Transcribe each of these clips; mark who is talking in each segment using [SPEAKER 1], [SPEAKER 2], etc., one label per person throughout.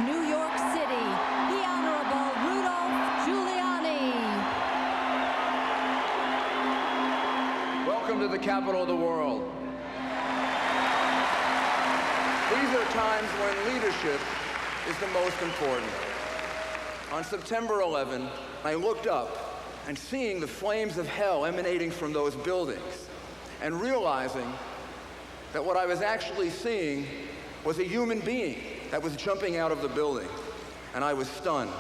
[SPEAKER 1] New York City, the Honorable Rudy Giuliani.
[SPEAKER 2] Welcome to the capital of the world. These are times when leadership is the most important. On September 11, I looked up and seeing the flames of hell emanating from those buildings and realizing that what I was actually seeing was a human being that was jumping out of the building, and I was stunned.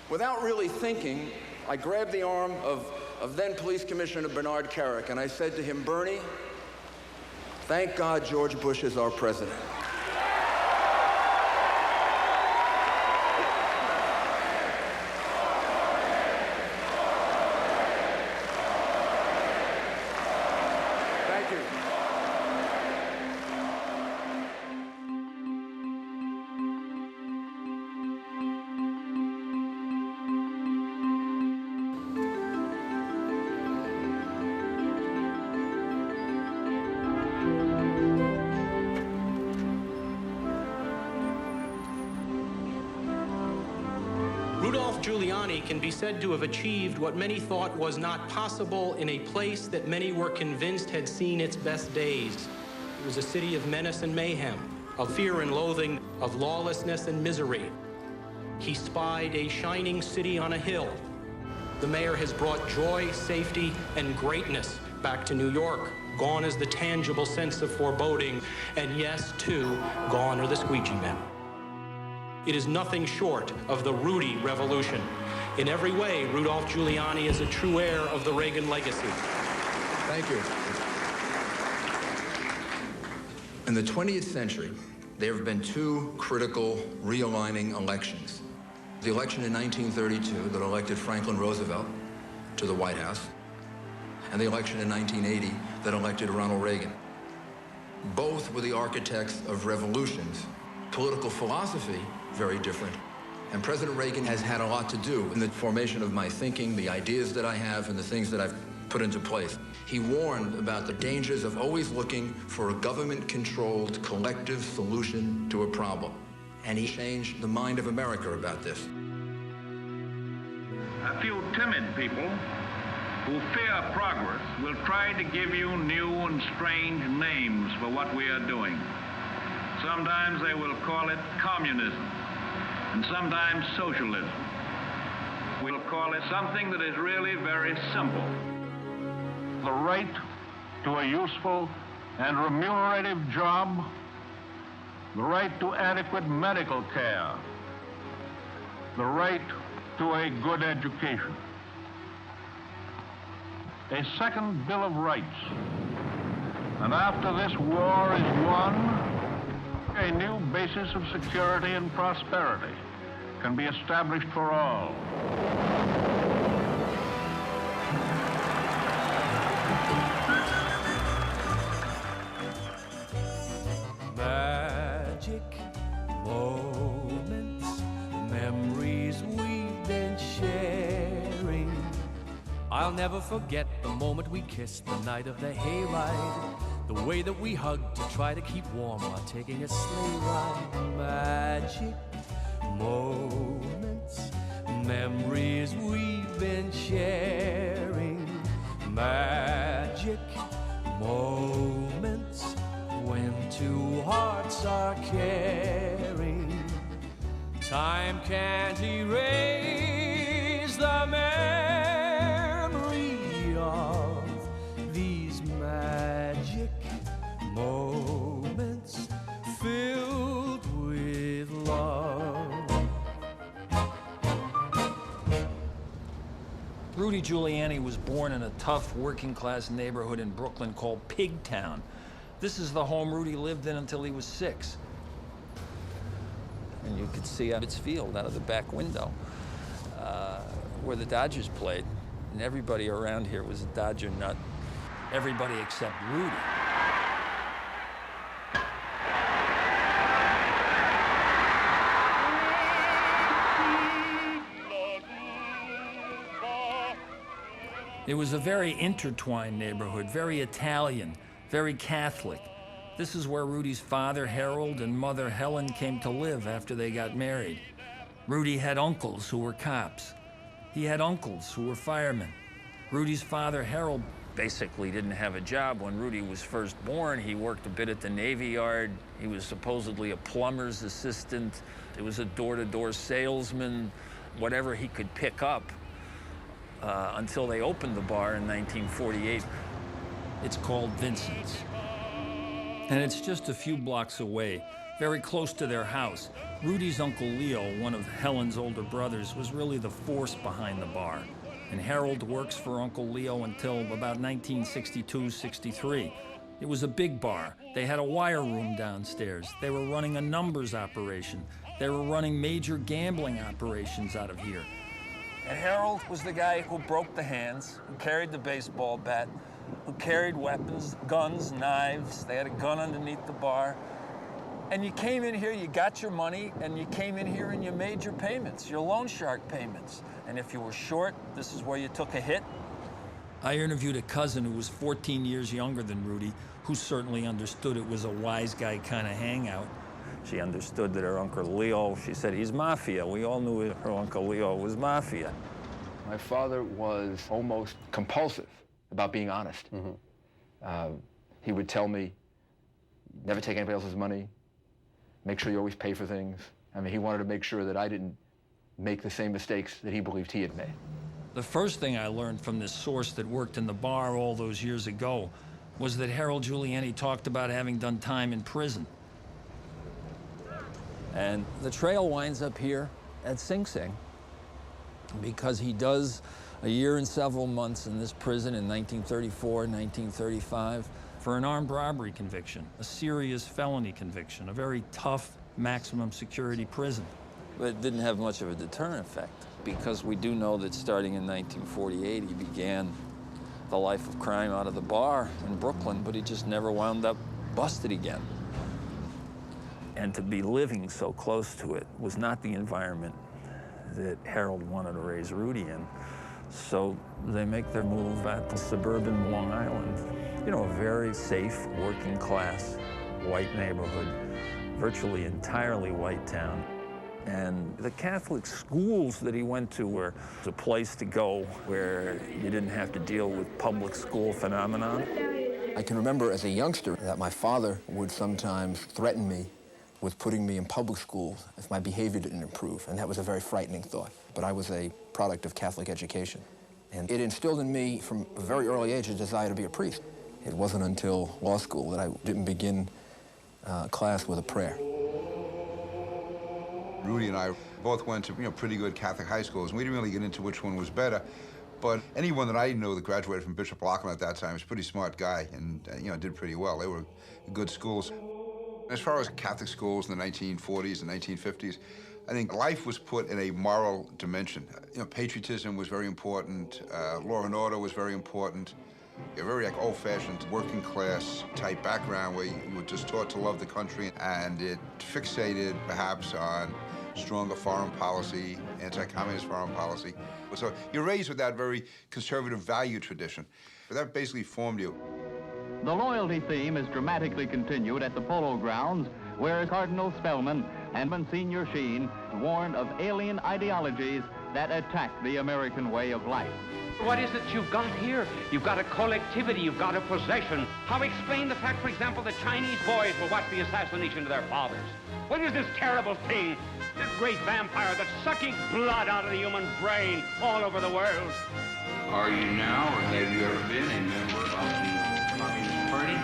[SPEAKER 2] Without really thinking, I grabbed the arm of then Police Commissioner Bernard Kerik, and I said to him, "Bernie, thank God George Bush is our president." Thank you.
[SPEAKER 3] Rudolph Giuliani can be said to have achieved what many thought was not possible in a place that many were convinced had seen its best days. It was a city of menace and mayhem, of fear and loathing, of lawlessness and misery. He spied a shining city on a hill. The mayor has brought joy, safety, and greatness back to New York. Gone is the tangible sense of foreboding, and yes, too, gone are the squeegee men. It is nothing short of the Rudy Revolution. In every way, Rudolph Giuliani is a true heir of the Reagan legacy.
[SPEAKER 2] Thank you. In the 20th century, there have been two critical realigning elections. The election in 1932 that elected Franklin Roosevelt to the White House, and the election in 1980 that elected Ronald Reagan. Both were the architects of revolutions. Political philosophy, very different. And President Reagan has had a lot to do in the formation of my thinking, the ideas that I have, and the things that I've put into place. He warned about the dangers of always looking for a government-controlled collective solution to a problem. And he changed the mind of America about this.
[SPEAKER 4] A few timid people who fear progress will try to give you new and strange names for what we are doing. Sometimes they will call it communism, and sometimes socialism. We'll call it something that is really very simple. The right to a useful and remunerative job, the right to adequate medical care, the right to a good education. A second Bill of Rights. And after this war is won, a new basis of security and prosperity can be established for all.
[SPEAKER 5] Magic moments, memories we've been sharing. I'll never forget the moment we kissed the night of the hayride. The way that we hugged to try to keep warm while taking a sleigh ride. Magic moments, memories we've been sharing. Magic moments when two hearts are caring. Time can't erase the memory of these magic moments filled with love.
[SPEAKER 6] Rudy Giuliani was born in a tough working-class neighborhood in Brooklyn called Pigtown. This is the home Rudy lived in until he was 6. And you could see Ebbets Field out of the back window where the Dodgers played. And everybody around here was a Dodger nut. Everybody except Rudy. It was a very intertwined neighborhood, very Italian, very Catholic. This is where Rudy's father, Harold, and mother, Helen, came to live after they got married. Rudy had uncles who were cops. He had uncles who were firemen. Rudy's father, Harold, basically didn't have a job when Rudy was first born. He worked a bit at the Navy Yard. He was supposedly a plumber's assistant. It was a door-to-door salesman, whatever he could pick up, until they opened the bar in 1948. It's called Vincent's. And it's just a few blocks away, very close to their house. Rudy's Uncle Leo, one of Helen's older brothers, was really the force behind the bar. And Harold works for Uncle Leo until about 1962-63. It was a big bar. They had a wire room downstairs. They were running a numbers operation. They were running major gambling operations out of here. And Harold was the guy who broke the hands, who carried the baseball bat, who carried weapons, guns, knives. They had a gun underneath the bar. And you came in here, you got your money, and you came in here and you made your payments, your loan shark payments. And if you were short, this is where you took a hit. I interviewed a cousin who was 14 years younger than Rudy, who certainly understood it was a wise guy kind of hangout. She understood that her Uncle Leo, she said, he's mafia. We all knew her Uncle Leo was mafia.
[SPEAKER 2] My father was almost compulsive about being honest. He would tell me, never take anybody else's money, make sure you always pay for things. I mean, he wanted to make sure that I didn't make the same mistakes that he believed he had made.
[SPEAKER 6] The first thing I learned from this source that worked in the bar all those years ago was that Harold Giuliani talked about having done time in prison. And the trail winds up here at Sing Sing because he does a year and several months in this prison in 1934, 1935 for an armed robbery conviction, a serious felony conviction, a very tough maximum security prison. But it didn't have much of a deterrent effect because we do know that starting in 1948, he began the life of crime out of the bar in Brooklyn, but he just never wound up busted again. And to be living so close to it was not the environment that Harold wanted to raise Rudy in. So they make their move at the suburban Long Island. You know, a very safe, working class, white neighborhood, virtually entirely white town. And the Catholic schools that he went to were a place to go where you didn't have to deal with public school phenomenon.
[SPEAKER 2] I can remember as a youngster that my father would sometimes threaten me with putting me in public schools if my behavior didn't improve, and that was a very frightening thought. But I was a product of Catholic education, and it instilled in me from a very early age a desire to be a priest. It wasn't until law school that I didn't begin class with a prayer.
[SPEAKER 7] Rudy and I both went to pretty good Catholic high schools, and we didn't really get into which one was better. But anyone that I know that graduated from Bishop Auckland at that time was a pretty smart guy and did pretty well. They were good schools. As far as Catholic schools in the 1940s and 1950s, I think life was put in a moral dimension. Patriotism was very important. Law and order was very important. A very old-fashioned working class type background where you were just taught to love the country, and it fixated perhaps on stronger foreign policy, anti-communist foreign policy. So you're raised with that very conservative value tradition. But that basically formed you.
[SPEAKER 8] The loyalty theme is dramatically continued at the Polo Grounds, where Cardinal Spellman and Monsignor Sheen warned of alien ideologies that attack the American way of life.
[SPEAKER 9] What is it you've got here? You've got a collectivity, you've got a possession. How explain the fact, for example, that Chinese boys will watch the assassination of their fathers? What is this terrible thing? This great vampire that's sucking blood out of the human brain all over the world.
[SPEAKER 4] Are you now, or have you ever been a member of the Communist Party?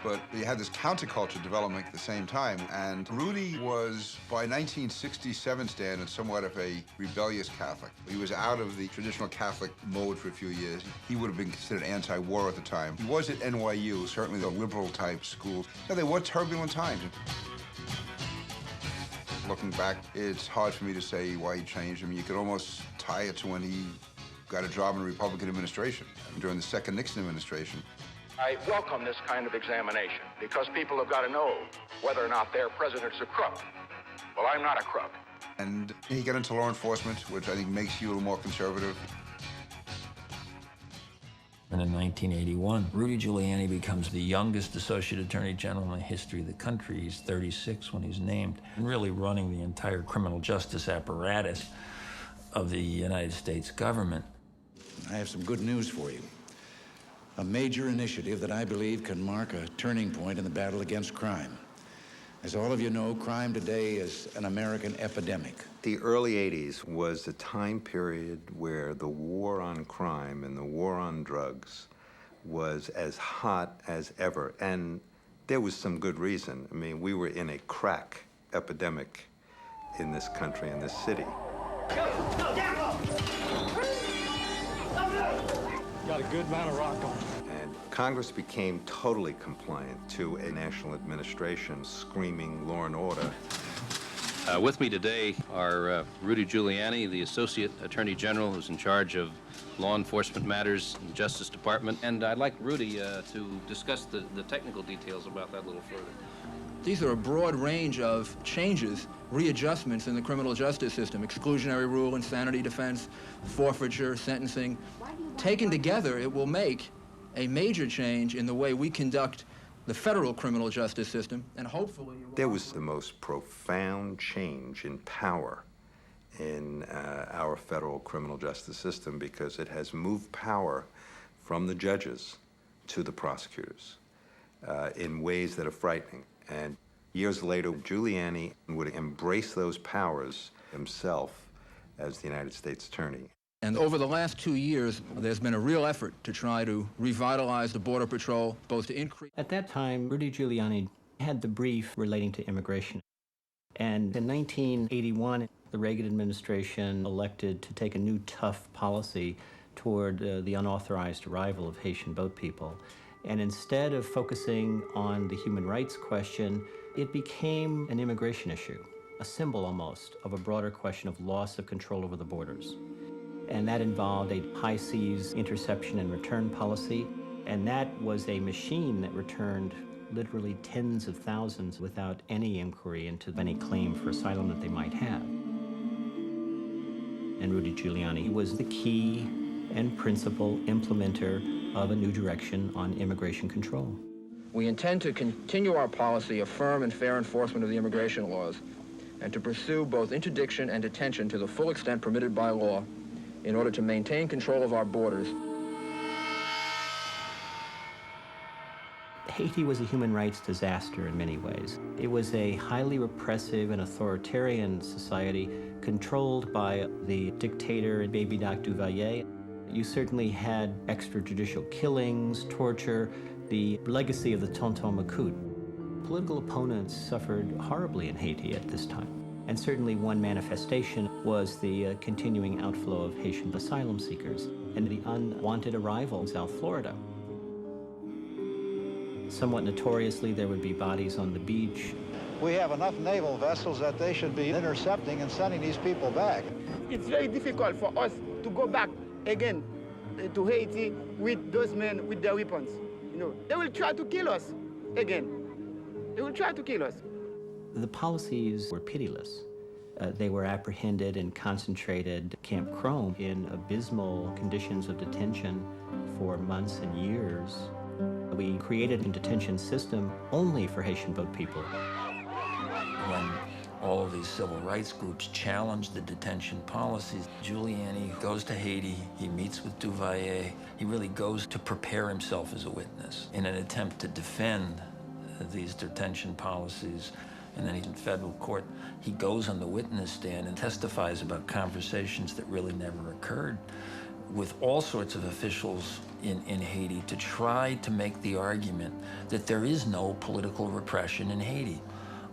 [SPEAKER 7] But you had this counterculture development at the same time, and Rudy was, by 1967 standards, somewhat of a rebellious Catholic. He was out of the traditional Catholic mode for a few years. He would have been considered anti-war at the time. He was at NYU, certainly the liberal-type schools. Now, they were turbulent times. Looking back, it's hard for me to say why he changed. I mean, you could almost tie it to when he got a job in the Republican administration, during the second Nixon administration.
[SPEAKER 10] I welcome this kind of examination because people have got to know whether or not their president's a crook. Well, I'm not a crook.
[SPEAKER 7] And he got into law enforcement, which I think makes you a little more conservative.
[SPEAKER 6] And in 1981, Rudy Giuliani becomes the youngest Associate Attorney General in the history of the country. He's 36 when he's named, and really running the entire criminal justice apparatus of the United States government.
[SPEAKER 11] I have some good news for you. A major initiative that I believe can mark a turning point in the battle against crime. As all of you know, crime today is an American epidemic.
[SPEAKER 12] The early 80s was a time period where the war on crime and the war on drugs was as hot as ever, and there was some good reason. I mean, we were in a crack epidemic in this country, in this city.
[SPEAKER 3] Got a good amount of rock on.
[SPEAKER 12] And Congress became totally compliant to a national administration screaming law and order.
[SPEAKER 13] With me today are Rudy Giuliani, the Associate Attorney General who's in charge of law enforcement matters in the Justice Department. And I'd like Rudy to discuss the technical details about that a little further.
[SPEAKER 2] These are a broad range of changes, readjustments in the criminal justice system: exclusionary rule, insanity defense, forfeiture, sentencing. Taken together, it will make a major change in the way we conduct the federal criminal justice system, and hopefully...
[SPEAKER 12] There was the most profound change in power in our federal criminal justice system, because it has moved power from the judges to the prosecutors in ways that are frightening. And years later, Giuliani would embrace those powers himself as the United States Attorney.
[SPEAKER 2] And over the last 2 years, there's been a real effort to try to revitalize the Border Patrol, both to increase...
[SPEAKER 14] At that time, Rudy Giuliani had the brief relating to immigration. And in 1981, the Reagan administration elected to take a new tough policy toward the unauthorized arrival of Haitian boat people. And instead of focusing on the human rights question, it became an immigration issue, a symbol almost of a broader question of loss of control over the borders. And that involved a high seas interception and return policy. And that was a machine that returned literally tens of thousands without any inquiry into any claim for asylum that they might have. And Rudy Giuliani was the key and principal implementer of a new direction on immigration control.
[SPEAKER 2] We intend to continue our policy of firm and fair enforcement of the immigration laws, and to pursue both interdiction and detention to the full extent permitted by law, in order to maintain control of our borders.
[SPEAKER 14] Haiti was a human rights disaster in many ways. It was a highly repressive and authoritarian society controlled by the dictator Baby Doc Duvalier. You certainly had extrajudicial killings, torture, the legacy of the Tonton Macoute. Political opponents suffered horribly in Haiti at this time. And certainly one manifestation was the continuing outflow of Haitian asylum seekers and the unwanted arrival in South Florida. Somewhat notoriously, there would be bodies on the beach.
[SPEAKER 15] We have enough naval vessels that they should be intercepting and sending these people back.
[SPEAKER 16] It's very difficult for us to go back again to Haiti with those men with their weapons. You know, they will try to kill us again. They will try to kill us.
[SPEAKER 14] The policies were pitiless. They were apprehended and concentrated at Camp Crome in abysmal conditions of detention for months and years. We created a detention system only for Haitian boat people.
[SPEAKER 6] When all of these civil rights groups challenged the detention policies, Giuliani goes to Haiti, he meets with Duvalier, he really goes to prepare himself as a witness in an attempt to defend these detention policies. And then he's in federal court. He goes on the witness stand and testifies about conversations that really never occurred with all sorts of officials in Haiti to try to make the argument that there is no political repression in Haiti.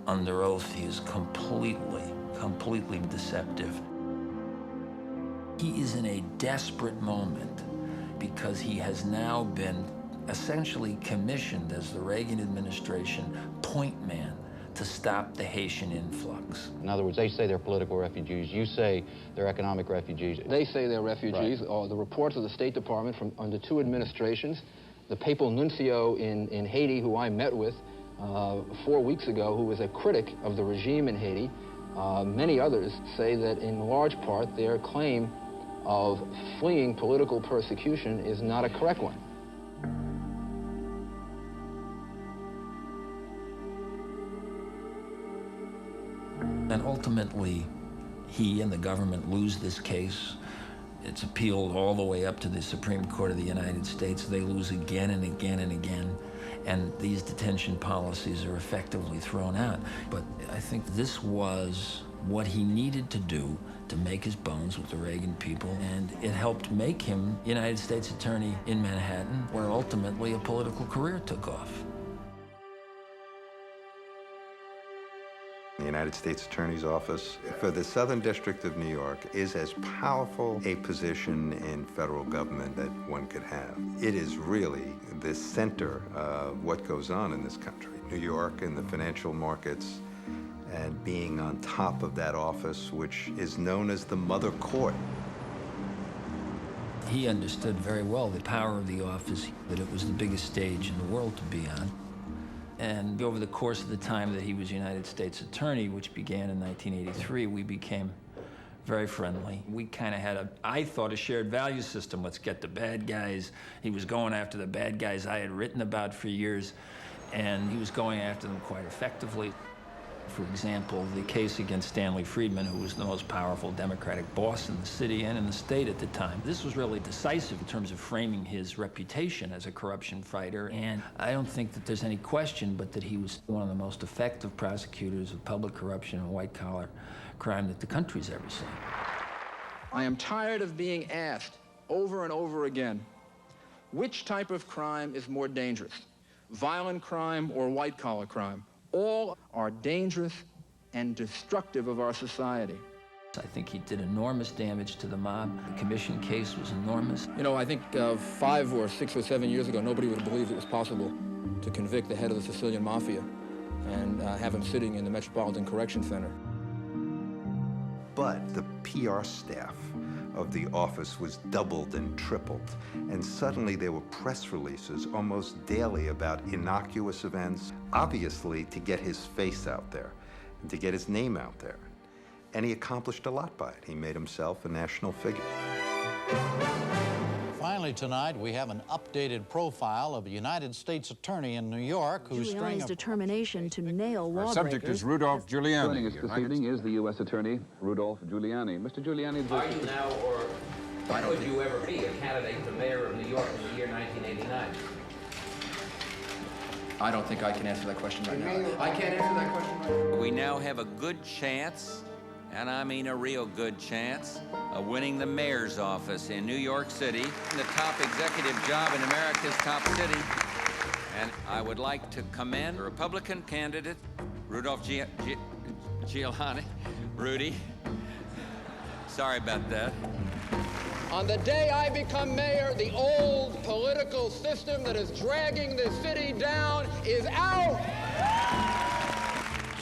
[SPEAKER 6] Under oath, he is completely deceptive. He is in a desperate moment because he has now been essentially commissioned as the Reagan administration point man to stop the Haitian influx.
[SPEAKER 17] In other words, they say they're political refugees. You say they're economic refugees.
[SPEAKER 18] They say they're refugees.
[SPEAKER 17] Right.
[SPEAKER 18] The reports of the State Department from under two administrations, the papal nuncio in Haiti, who I met with 4 weeks ago, who was a critic of the regime in Haiti, many others say that in large part their claim of fleeing political persecution is not a correct one.
[SPEAKER 6] And ultimately, he and the government lose this case. It's appealed all the way up to the Supreme Court of the United States. They lose again and again and again. And these detention policies are effectively thrown out. But I think this was what he needed to do to make his bones with the Reagan people, and it helped make him United States Attorney in Manhattan, where ultimately a political career took off.
[SPEAKER 12] The United States Attorney's Office for the Southern District of New York is as powerful a position in federal government that one could have. It is really the center of what goes on in this country. New York and the financial markets, and being on top of that office, which is known as the Mother Court.
[SPEAKER 6] He understood very well the power of the office, that it was the biggest stage in the world to be on. And over the course of the time that he was United States Attorney, which began in 1983, we became very friendly. We kind of had I thought, a shared value system. Let's get the bad guys. He was going after the bad guys I had written about for years, and he was going after them quite effectively. For example, the case against Stanley Friedman, who was the most powerful Democratic boss in the city and in the state at the time. This was really decisive in terms of framing his reputation as a corruption fighter, and I don't think that there's any question but that he was one of the most effective prosecutors of public corruption and white-collar crime that the country's ever seen.
[SPEAKER 19] I am tired of being asked over and over again, which type of crime is more dangerous, violent crime or white-collar crime? All are dangerous and destructive of our society.
[SPEAKER 6] I think he did enormous damage to the mob. The commission case was enormous.
[SPEAKER 19] You know, I think 5 or 6 or 7 years ago, nobody would have believed it was possible to convict the head of the Sicilian Mafia and have him sitting in the Metropolitan Correction Center.
[SPEAKER 12] But the PR staff of the office was doubled and tripled, and suddenly there were press releases almost daily about innocuous events, obviously to get his face out there and to get his name out there. And he accomplished a lot by it. He made himself a national figure.
[SPEAKER 15] Finally tonight, we have an updated profile of a United States Attorney in New York who's
[SPEAKER 20] Giuliani's determination to nail lawbreakers.
[SPEAKER 21] Our subject is Rudolph Giuliani.
[SPEAKER 22] Joining us this evening is the U.S. Attorney, Rudolph Giuliani. Mr. Giuliani,
[SPEAKER 13] Are you now, or would you ever be a candidate for mayor of New York in the year 1989?
[SPEAKER 19] I don't think I can answer that question right now. I can't answer that question right now.
[SPEAKER 23] We now have a good chance, and I mean a real good chance, of winning the mayor's office in New York City, the top executive job in America's top city. And I would like to commend the Republican candidate, Rudolph Giuliani. Rudy, sorry about that.
[SPEAKER 19] On the day I become mayor, the old political system that is dragging this city down is out.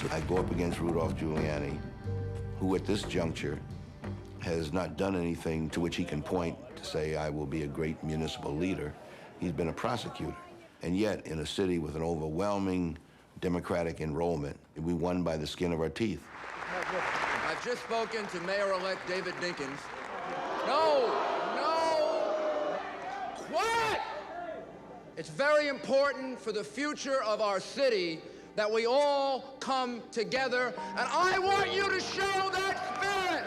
[SPEAKER 24] So I go up against Rudolph Giuliani, who at this juncture has not done anything to which he can point to say, I will be a great municipal leader. He's been a prosecutor. And yet, in a city with an overwhelming Democratic enrollment, we won by the skin of our teeth.
[SPEAKER 19] I've just spoken to Mayor-elect David Dinkins. No! Quiet! It's very important for the future of our city that we all come together, and I want you to show that spirit.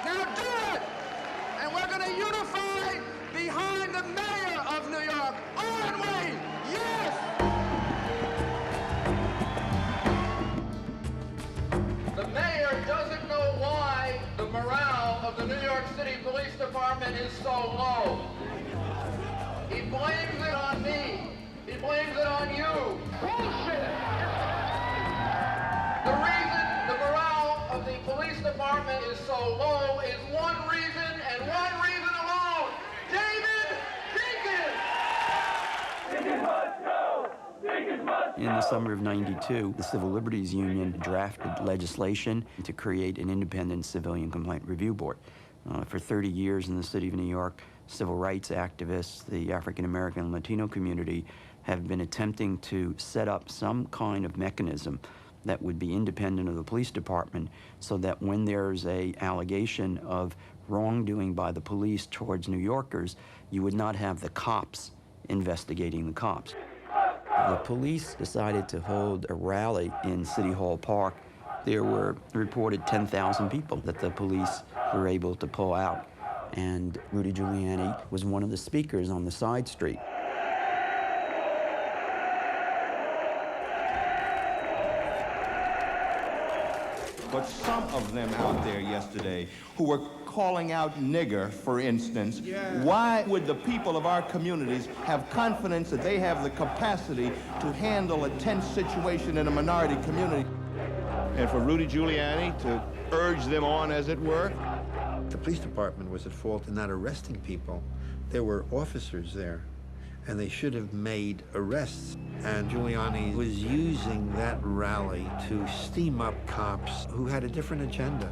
[SPEAKER 19] Now do it! And we're going to unify behind the mayor of New York, aren't we? Yes! The mayor doesn't know why the morale of the New York City Police Department is so low. He blames it on me. He blames it on you. Bullshit! The reason the morale of the police department is so low is one reason and one reason alone. David Dinkins!
[SPEAKER 25] In the summer of '92, the Civil Liberties Union drafted legislation to create an independent civilian complaint review board. For 30 years in the city of New York, civil rights activists, the African American and Latino community have been attempting to set up some kind of mechanism that would be independent of the police department so that when there's an allegation of wrongdoing by the police towards New Yorkers, you would not have the cops investigating the cops. The police decided to hold a rally in City Hall Park There were reported 10,000 people that the police were able to pull out. And Rudy Giuliani was one of the speakers on the side street.
[SPEAKER 1] But some of them out there yesterday who were calling out nigger, for instance, why would the people of our communities have confidence that they have the capacity to handle a tense situation in a minority community?
[SPEAKER 5] And for Rudy Giuliani to urge them on, as it were.
[SPEAKER 8] The police department was at fault in not arresting people. There were officers there, and they should have made arrests. And Giuliani was using that rally to steam up cops who had a different agenda.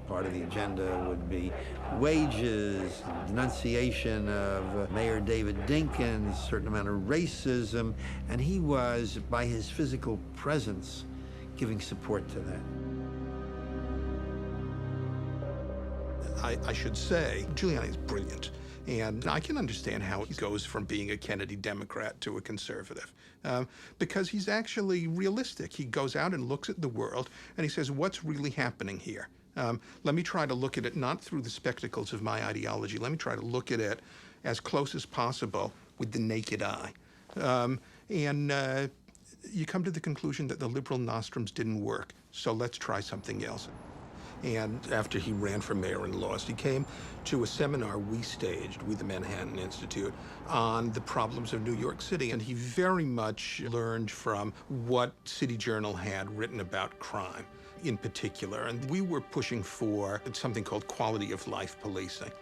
[SPEAKER 8] Part of the agenda would be wages, denunciation of Mayor David Dinkins, a certain amount of racism, and he was, by his physical presence, giving support to that.
[SPEAKER 9] I should say, Giuliani's brilliant. And I can understand how he goes from being a Kennedy Democrat to a conservative, because he's actually realistic. He goes out and looks at the world, and he says, what's really happening here? Let me try to look at it not through the spectacles of my ideology. Let me try to look at it as close as possible with the naked eye. You come to the conclusion that the liberal nostrums didn't work, so let's try something else. And after he ran for mayor and lost, he came to a seminar we staged with the Manhattan Institute on the problems of New York City. And he very much learned from what City Journal had written about crime in particular. And we were pushing for something called quality of life policing.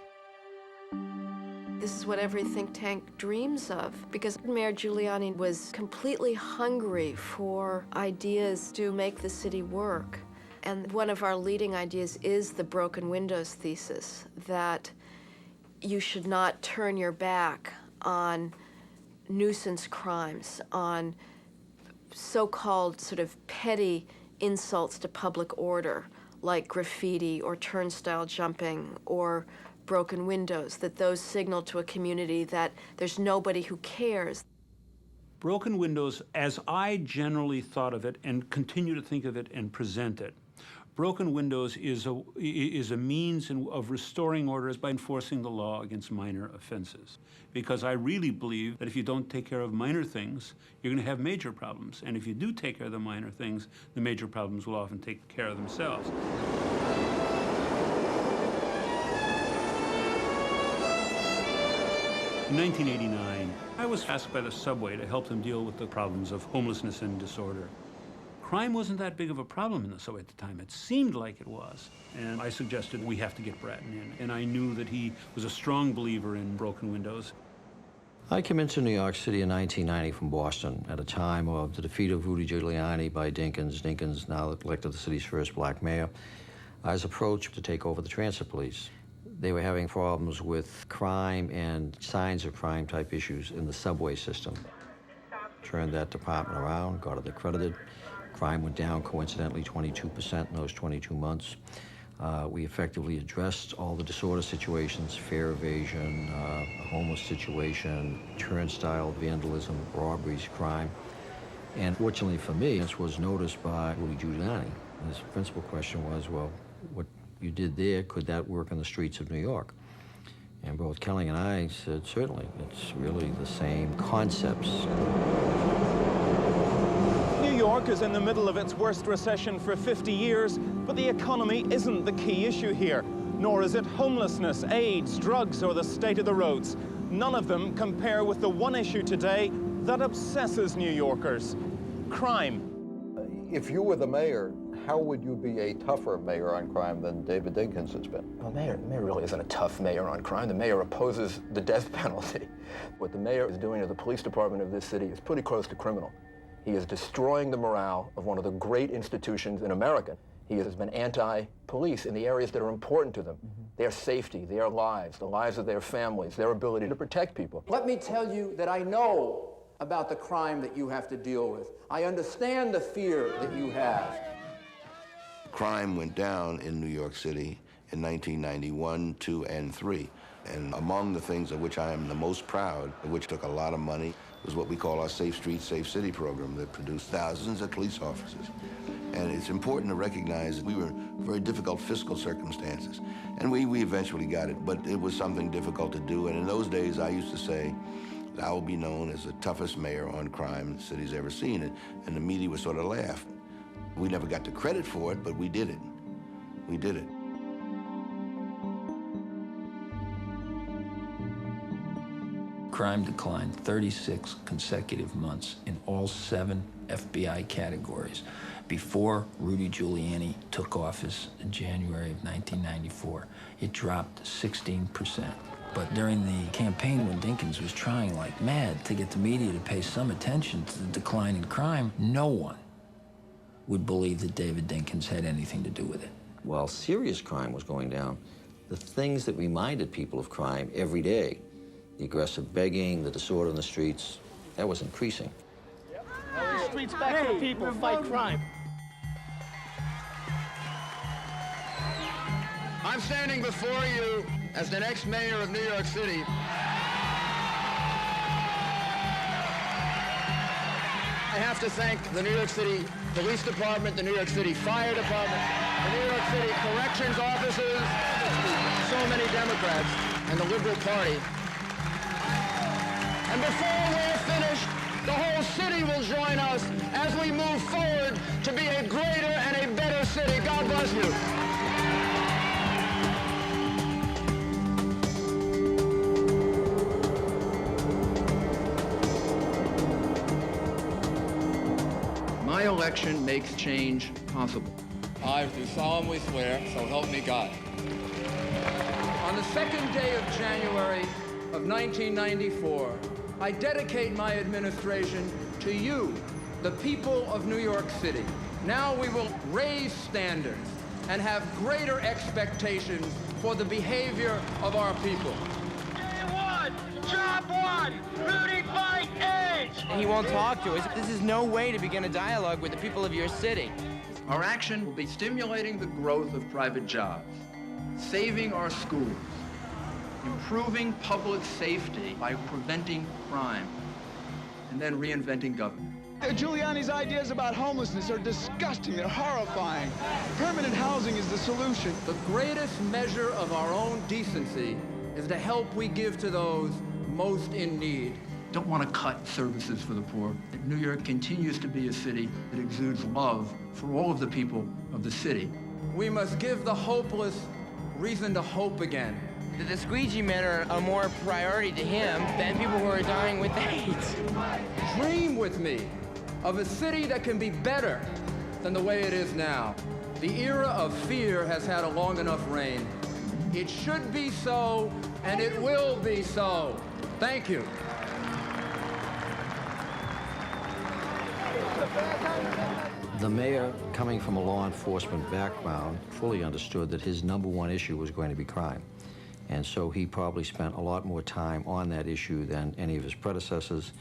[SPEAKER 21] This is what every think tank dreams of, because Mayor Giuliani was completely hungry for ideas to make the city work. And one of our leading ideas is the broken windows thesis, that you should not turn your back on nuisance crimes, on so-called sort of petty insults to public order, like graffiti or turnstile jumping or broken windows, that those signal to a community that there's nobody who cares.
[SPEAKER 26] Broken windows, as I generally thought of it and continue to think of it and present it, broken windows is a means of restoring orders by enforcing the law against minor offenses. Because I really believe that if you don't take care of minor things, you're going to have major problems. And if you do take care of the minor things, the major problems will often take care of themselves. In 1989, I was asked by the subway to help them deal with the problems of homelessness and disorder. Crime wasn't that big of a problem in the subway at the time. It seemed like it was. And I suggested we have to get Bratton in. And I knew that he was a strong believer in broken windows.
[SPEAKER 27] I came into New York City in 1990 from Boston at a time of the defeat of Rudy Giuliani by Dinkins. Dinkins now elected the city's first black mayor. I was approached to take over the transit police. They were having problems with crime and signs of crime type issues in the subway system. Turned that department around, got it accredited. Crime went down, coincidentally, 22% in those 22 months. We effectively addressed all the disorder situations, fare evasion, homeless situation, turnstile, vandalism, robberies, crime. And fortunately for me, this was noticed by Rudy Giuliani. His principal question was, well, what you did there, could that work in the streets of New York? And both Kelly and I said, certainly. It's really the same concepts.
[SPEAKER 28] New York is in the middle of its worst recession for 50 years, but the economy isn't the key issue here. Nor is it homelessness, AIDS, drugs, or the state of the roads. None of them compare with the one issue today that obsesses New Yorkers: crime.
[SPEAKER 29] If you were the mayor, how would you be a tougher mayor on crime than David Dinkins has been?
[SPEAKER 18] Well, the mayor really isn't a tough mayor on crime. The mayor opposes the death penalty. What the mayor is doing to the police department of this city is pretty close to criminal. He is destroying the morale of one of the great institutions in America. He has been anti-police in the areas that are important to them. Their safety, their lives, the lives of their families, their ability to protect people.
[SPEAKER 19] Let me tell you that I know about the crime that you have to deal with. I understand the fear that you have.
[SPEAKER 24] Crime went down in New York City in 1991, 2, and 3. And among the things of which I am the most proud, which took a lot of money, was what we call our Safe Streets, Safe City program that produced thousands of police officers. And it's important to recognize that we were in very difficult fiscal circumstances. And we eventually got it, but it was something difficult to do. And in those days, I used to say that I will be known as the toughest mayor on crime the city's ever seen. And the media would sort of laugh. We never got the credit for it, but we did it. We did it.
[SPEAKER 6] Crime declined 36 consecutive months in all 7 FBI categories before Rudy Giuliani took office in January of 1994. It dropped 16%. But during the campaign, when Dinkins was trying like mad to get the media to pay some attention to the decline in crime, no one would believe that David Dinkins had anything to do with it.
[SPEAKER 27] While serious crime was going down, the things that reminded people of crime every day, the aggressive begging, the disorder in the streets, that was increasing.
[SPEAKER 2] The streets back to the people, fight crime.
[SPEAKER 19] I'm standing before you as the next mayor of New York City. I have to thank the New York City Police Department, the New York City Fire Department, the New York City Corrections Officers, so many Democrats, and the Liberal Party. And before we're finished, the whole city will join us as we move forward to be a greater and a better city. God bless you. My election makes change possible. I do solemnly swear, so help me God. On the 2nd day of January of 1994, I dedicate my administration to you, the people of New York City. Now we will raise standards and have greater expectations for the behavior of our people.
[SPEAKER 2] Day one, job one, Rudy fight AIDS!
[SPEAKER 3] He won't talk to us. This is no way to begin a dialogue with the people of your city.
[SPEAKER 19] Our action will be stimulating the growth of private jobs, saving our schools, improving public safety by preventing crime, and then reinventing government.
[SPEAKER 4] Giuliani's ideas about homelessness are disgusting. They're horrifying. Permanent housing is the solution.
[SPEAKER 19] The greatest measure of our own decency is the help we give to those most in need. Don't want to cut services for the poor. New York continues to be a city that exudes love for all of the people of the city. We must give the hopeless reason to hope again.
[SPEAKER 3] The squeegee men are a more priority to him than people who are dying with AIDS.
[SPEAKER 19] Dream with me of a city that can be better than the way it is now. The era of fear has had a long enough reign. It should be so, and it will be so. Thank you.
[SPEAKER 27] The mayor, coming from a law enforcement background, fully understood that his #1 issue was going to be crime. And so he probably spent a lot more time on that issue than any of his predecessors.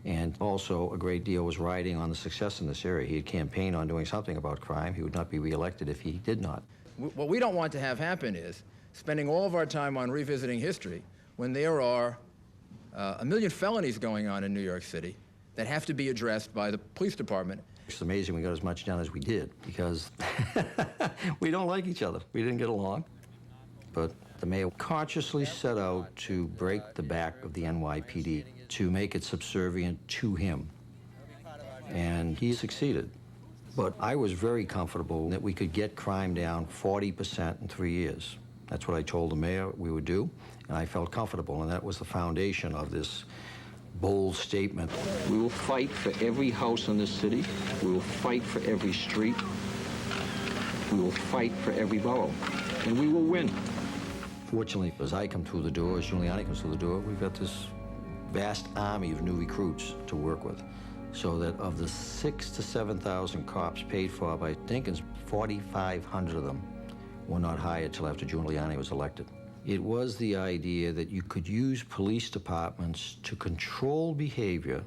[SPEAKER 27] And also a great deal was riding on the success in this area. He had campaigned on doing something about crime. He would not be reelected if he did not.
[SPEAKER 19] What we don't want to have happen is spending all of our time on revisiting history when there are 1 million felonies going on in New York City that have to be addressed by the police department.
[SPEAKER 27] It's amazing we got as much done as we did because we don't like each other. We didn't get along. But the mayor consciously set out to break the back of the NYPD, to make it subservient to him. And he succeeded. But I was very comfortable that we could get crime down 40% in 3 years. That's what I told the mayor we would do, and I felt comfortable, and that was the foundation of this bold statement. We will fight for every house in this city. We will fight for every street. We will fight for every borough, and we will win. Fortunately, as I come through the door, as Giuliani comes through the door, we've got this vast army of new recruits to work with. So that of the 6,000 to 7,000 cops paid for by Dinkins, 4,500 of them were not hired till after Giuliani was elected. It was the idea that you could use police departments to control behavior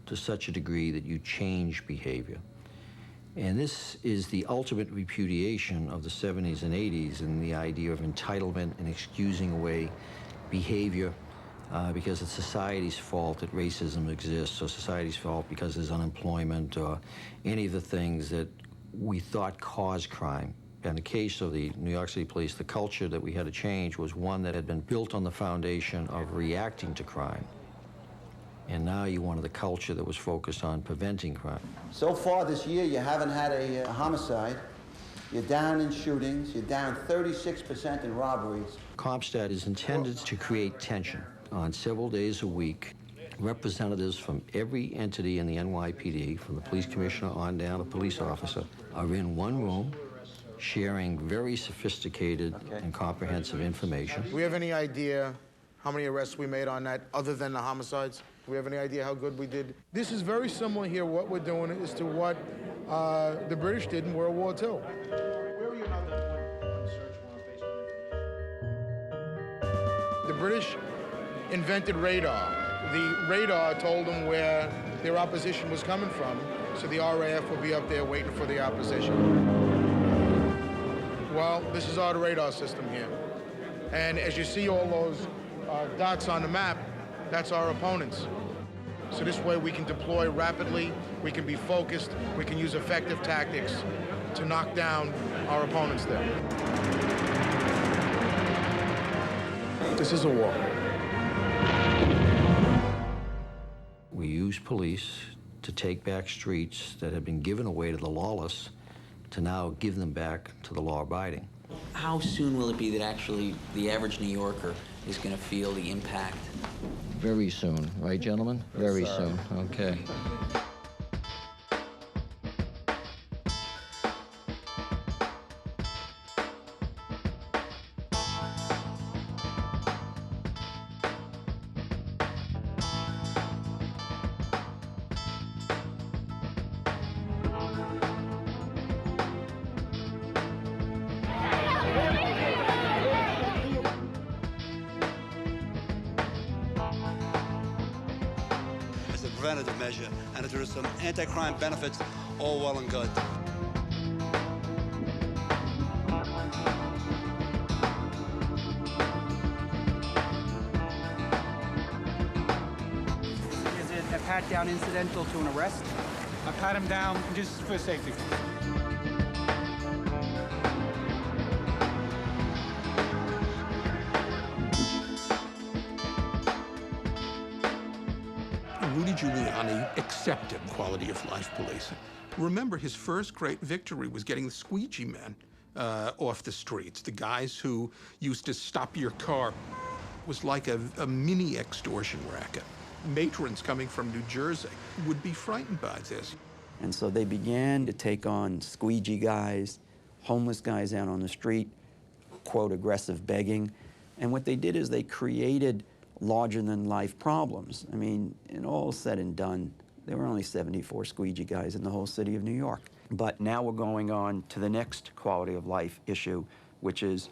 [SPEAKER 27] to such a degree that you change behavior. And this is the ultimate repudiation of the 70s and 80s and the idea of entitlement and excusing away behavior because it's society's fault that racism exists, or society's fault because there's unemployment, or any of the things that we thought caused crime. In the case of the New York City Police, the culture that we had to change was one that had been built on the foundation of reacting to crime. And now you wanted a culture that was focused on preventing crime.
[SPEAKER 7] So far this year, you haven't had a homicide. You're down in shootings. You're down 36% in robberies.
[SPEAKER 27] CompStat is intended to create tension. On several days a week, representatives from every entity in the NYPD, from the police commissioner on down to police officer, are in one room, sharing very sophisticated and comprehensive information.
[SPEAKER 10] Do we have any idea how many arrests we made on that other than the homicides? Do we have any idea how good we did? This is very similar here. What we're doing is to what the British did in World War II. Where were you on the search warrant? The British invented radar. The radar told them where their opposition was coming from, so the RAF would be up there waiting for the opposition. Well, this is our radar system here. And as you see all those dots on the map, that's our opponents. So this way we can deploy rapidly, we can be focused, we can use effective tactics to knock down our opponents there. This is a war.
[SPEAKER 27] We use police to take back streets that have been given away to the lawless, to now give them back to the law-abiding.
[SPEAKER 11] How soon will it be that actually the average New Yorker is going to feel the impact?
[SPEAKER 27] Very soon, right, gentlemen? Very soon, okay.
[SPEAKER 12] Preventative measure, and if there are some anti-crime benefits, all well and good.
[SPEAKER 14] Is it a pat-down incidental to an arrest? I pat him down just for safety.
[SPEAKER 9] Rudy Giuliani accepted quality of life policing. Remember, his first great victory was getting the squeegee men off the streets, the guys who used to stop your car. It was like a mini extortion racket. Matrons coming from New Jersey would be frightened by this.
[SPEAKER 25] And so they began to take on squeegee guys, homeless guys out on the street, quote, aggressive begging. And what they did is they created larger-than-life problems. I mean, in all said and done, there were only 74 squeegee guys in the whole city of New York. But now we're going on to the next quality of life issue, which is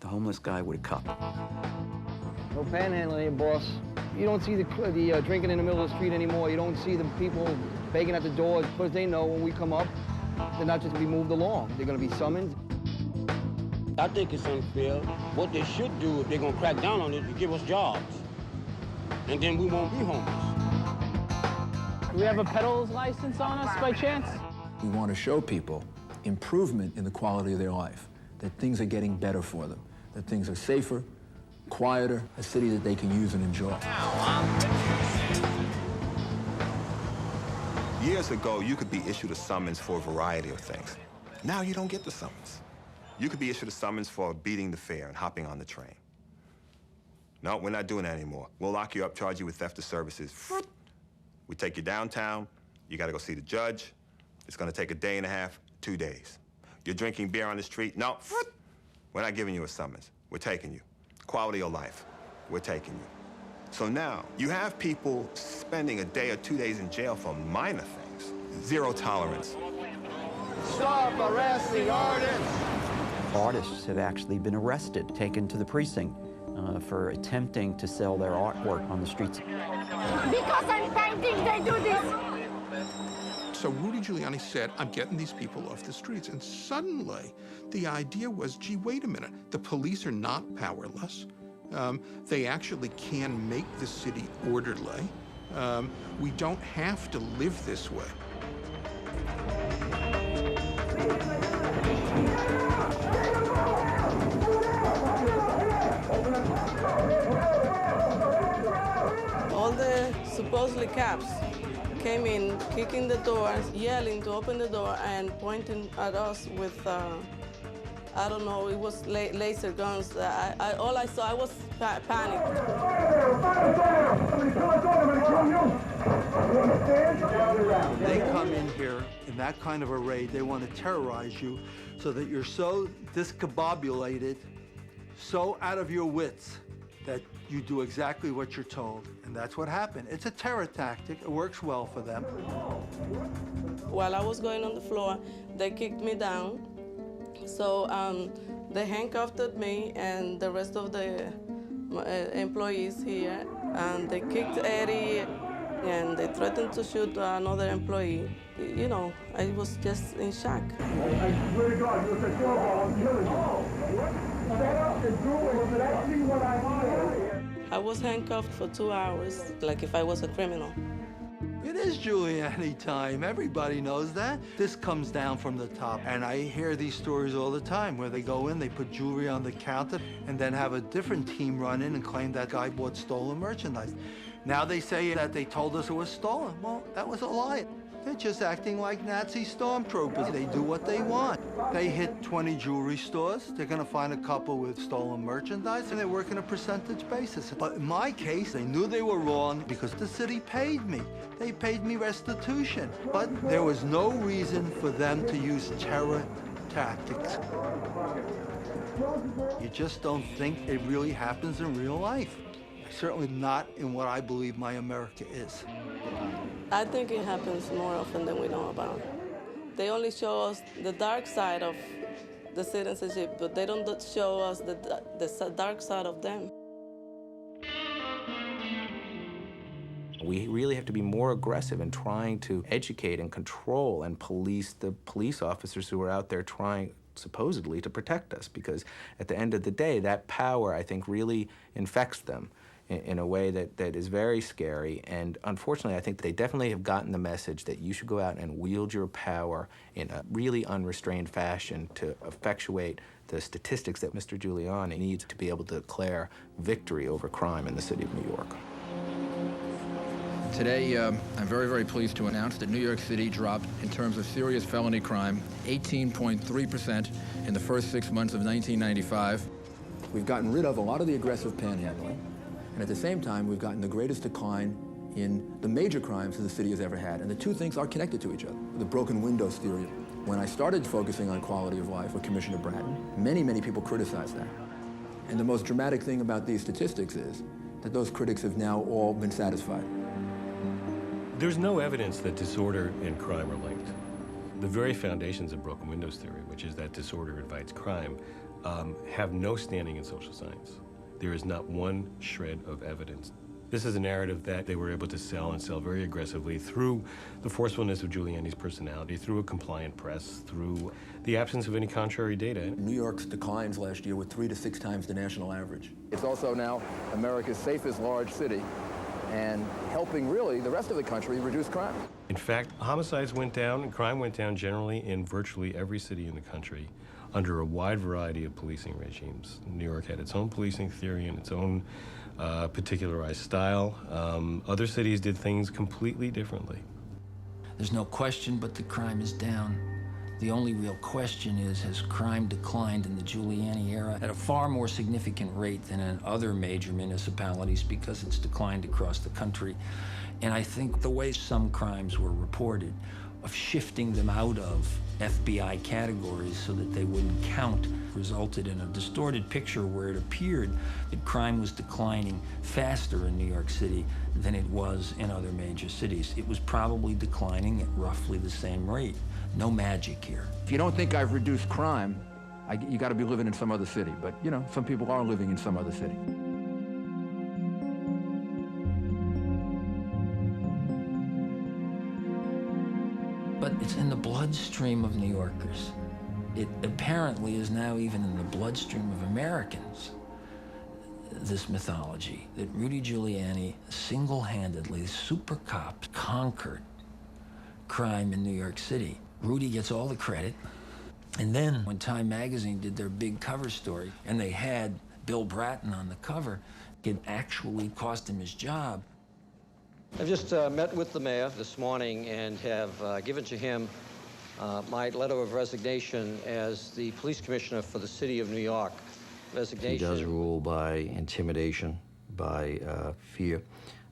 [SPEAKER 25] the homeless guy with a cup.
[SPEAKER 18] No panhandling here, boss. You don't see the drinking in the middle of the street anymore. You don't see the people begging at the doors, because they know when we come up, they're not just going to be moved along. They're going to be summoned.
[SPEAKER 15] I think it's unfair. What they should do, if they're going to crack down on it, is give us jobs. And then we won't be homeless.
[SPEAKER 14] Do we have a peddler's license on us by chance?
[SPEAKER 16] We want to show people improvement in the quality of their life, that things are getting better for them, that things are safer, quieter, a city that they can use and enjoy.
[SPEAKER 17] Years ago, you could be issued a summons for a variety of things. Now you don't get the summons. You could be issued a summons for beating the fare and hopping on the train. No, we're not doing that anymore. We'll lock you up, charge you with theft of services. We take you downtown, you gotta go see the judge. It's gonna take a day and a half, 2 days. You're drinking beer on the street, no, we're not giving you a summons. We're taking you. Quality of life, we're taking you. So now, you have people spending a day or 2 days in jail for minor things. Zero tolerance.
[SPEAKER 10] Stop harassing artists!
[SPEAKER 25] Artists have actually been arrested, taken to the precinct for attempting to sell their artwork on the streets.
[SPEAKER 20] Because I'm painting, they do this.
[SPEAKER 9] So Rudy Giuliani said, I'm getting these people off the streets. And suddenly, the idea was, gee, wait a minute. The police are not powerless. They actually can make the city orderly. We don't have to live this way.
[SPEAKER 1] three cops came in, kicking the door, yelling to open the door, and pointing at us with, I don't know, it was laser guns. All I saw, I was panicked.
[SPEAKER 5] They come in here in that kind of a raid, they want to terrorize you so that you're so discombobulated, so out of your wits, that you do exactly what you're told. And that's what happened. It's a terror tactic. It works well for them.
[SPEAKER 1] While I was going on the floor, they kicked me down. So they handcuffed me and the rest of the employees here. And they kicked Eddie and they threatened to shoot another employee. You know, I was just in shock.
[SPEAKER 2] I swear to God, you said I'm killing you. Stand up and do it. Let's see what I want.
[SPEAKER 1] I was handcuffed for 2 hours, like if I was a criminal.
[SPEAKER 5] It is Giuliani time. Everybody knows that. This comes down from the top. And I hear these stories all the time where they go in, they put jewelry on the counter, and then have a different team run in and claim that guy bought stolen merchandise. Now they say that they told us it was stolen. Well, that was a lie. They're just acting like Nazi stormtroopers. They do what they want. They hit 20 jewelry stores. They're going to find a couple with stolen merchandise, and they work on a percentage basis. But in my case, they knew they were wrong because the city paid me. They paid me restitution. But there was no reason for them to use terror tactics. You just don't think it really happens in real life. Certainly not in what I believe my America is.
[SPEAKER 1] I think it happens more often than we know about. They only show us the dark side of the citizenship, but they don't show us the dark side of them.
[SPEAKER 8] We really have to be more aggressive in trying to educate and control and police the police officers who are out there trying, supposedly, to protect us, because at the end of the day, that power, I think, really infects them in a way that is very scary. And unfortunately, I think they definitely have gotten the message that you should go out and wield your power in a really unrestrained fashion to effectuate the statistics that Mr. Giuliani needs to be able to declare victory over crime in the city of New York.
[SPEAKER 16] Today, I'm very, very pleased to announce that New York City dropped, in terms of serious felony crime, 18.3% in the first 6 months of 1995.
[SPEAKER 27] We've gotten rid of a lot of the aggressive panhandling. And at the same time, we've gotten the greatest decline in the major crimes that the city has ever had. And the two things are connected to each other. The broken windows theory. When I started focusing on quality of life with Commissioner Bratton, many, many people criticized that. And the most dramatic thing about these statistics is that those critics have now all been satisfied.
[SPEAKER 13] There's no evidence that disorder and crime are linked. The very foundations of broken windows theory, which is that disorder invites crime, have no standing in social science. There is not one shred of evidence. This is a narrative that they were able to sell and sell very aggressively through the forcefulness of Giuliani's personality, through a compliant press, through the absence of any contrary data.
[SPEAKER 16] New York's declines last year were 3 to 6 times the national average. It's also now America's safest large city and helping really the rest of the country reduce crime.
[SPEAKER 13] In fact, homicides went down and crime went down generally in virtually every city in the country under a wide variety of policing regimes. New York had its own policing theory and its own particularized style. Other cities did things completely differently.
[SPEAKER 21] There's no question but the crime is down. The only real question is, has crime declined in the Giuliani era at a far more significant rate than in other major municipalities because it's declined across the country? And I think the way some crimes were reported, of shifting them out of FBI categories so that they wouldn't count, resulted in a distorted picture where it appeared that crime was declining faster in New York City than it was in other major cities. It was probably declining at roughly the same rate. No magic here.
[SPEAKER 16] If you don't think I've reduced crime, you got to be living in some other city. But, you know, some people are living in some other city.
[SPEAKER 21] But it's in the bloodstream of New Yorkers. It apparently is now even in the bloodstream of Americans, this mythology that Rudy Giuliani single-handedly, super cop, conquered crime in New York City. Rudy gets all the credit. And then when Time magazine did their big cover story and they had Bill Bratton on the cover, it actually cost him his job.
[SPEAKER 27] I've just met with the mayor this morning and have given to him my letter of resignation as the police commissioner for the city of New York. Resignation. He does rule by intimidation, by fear.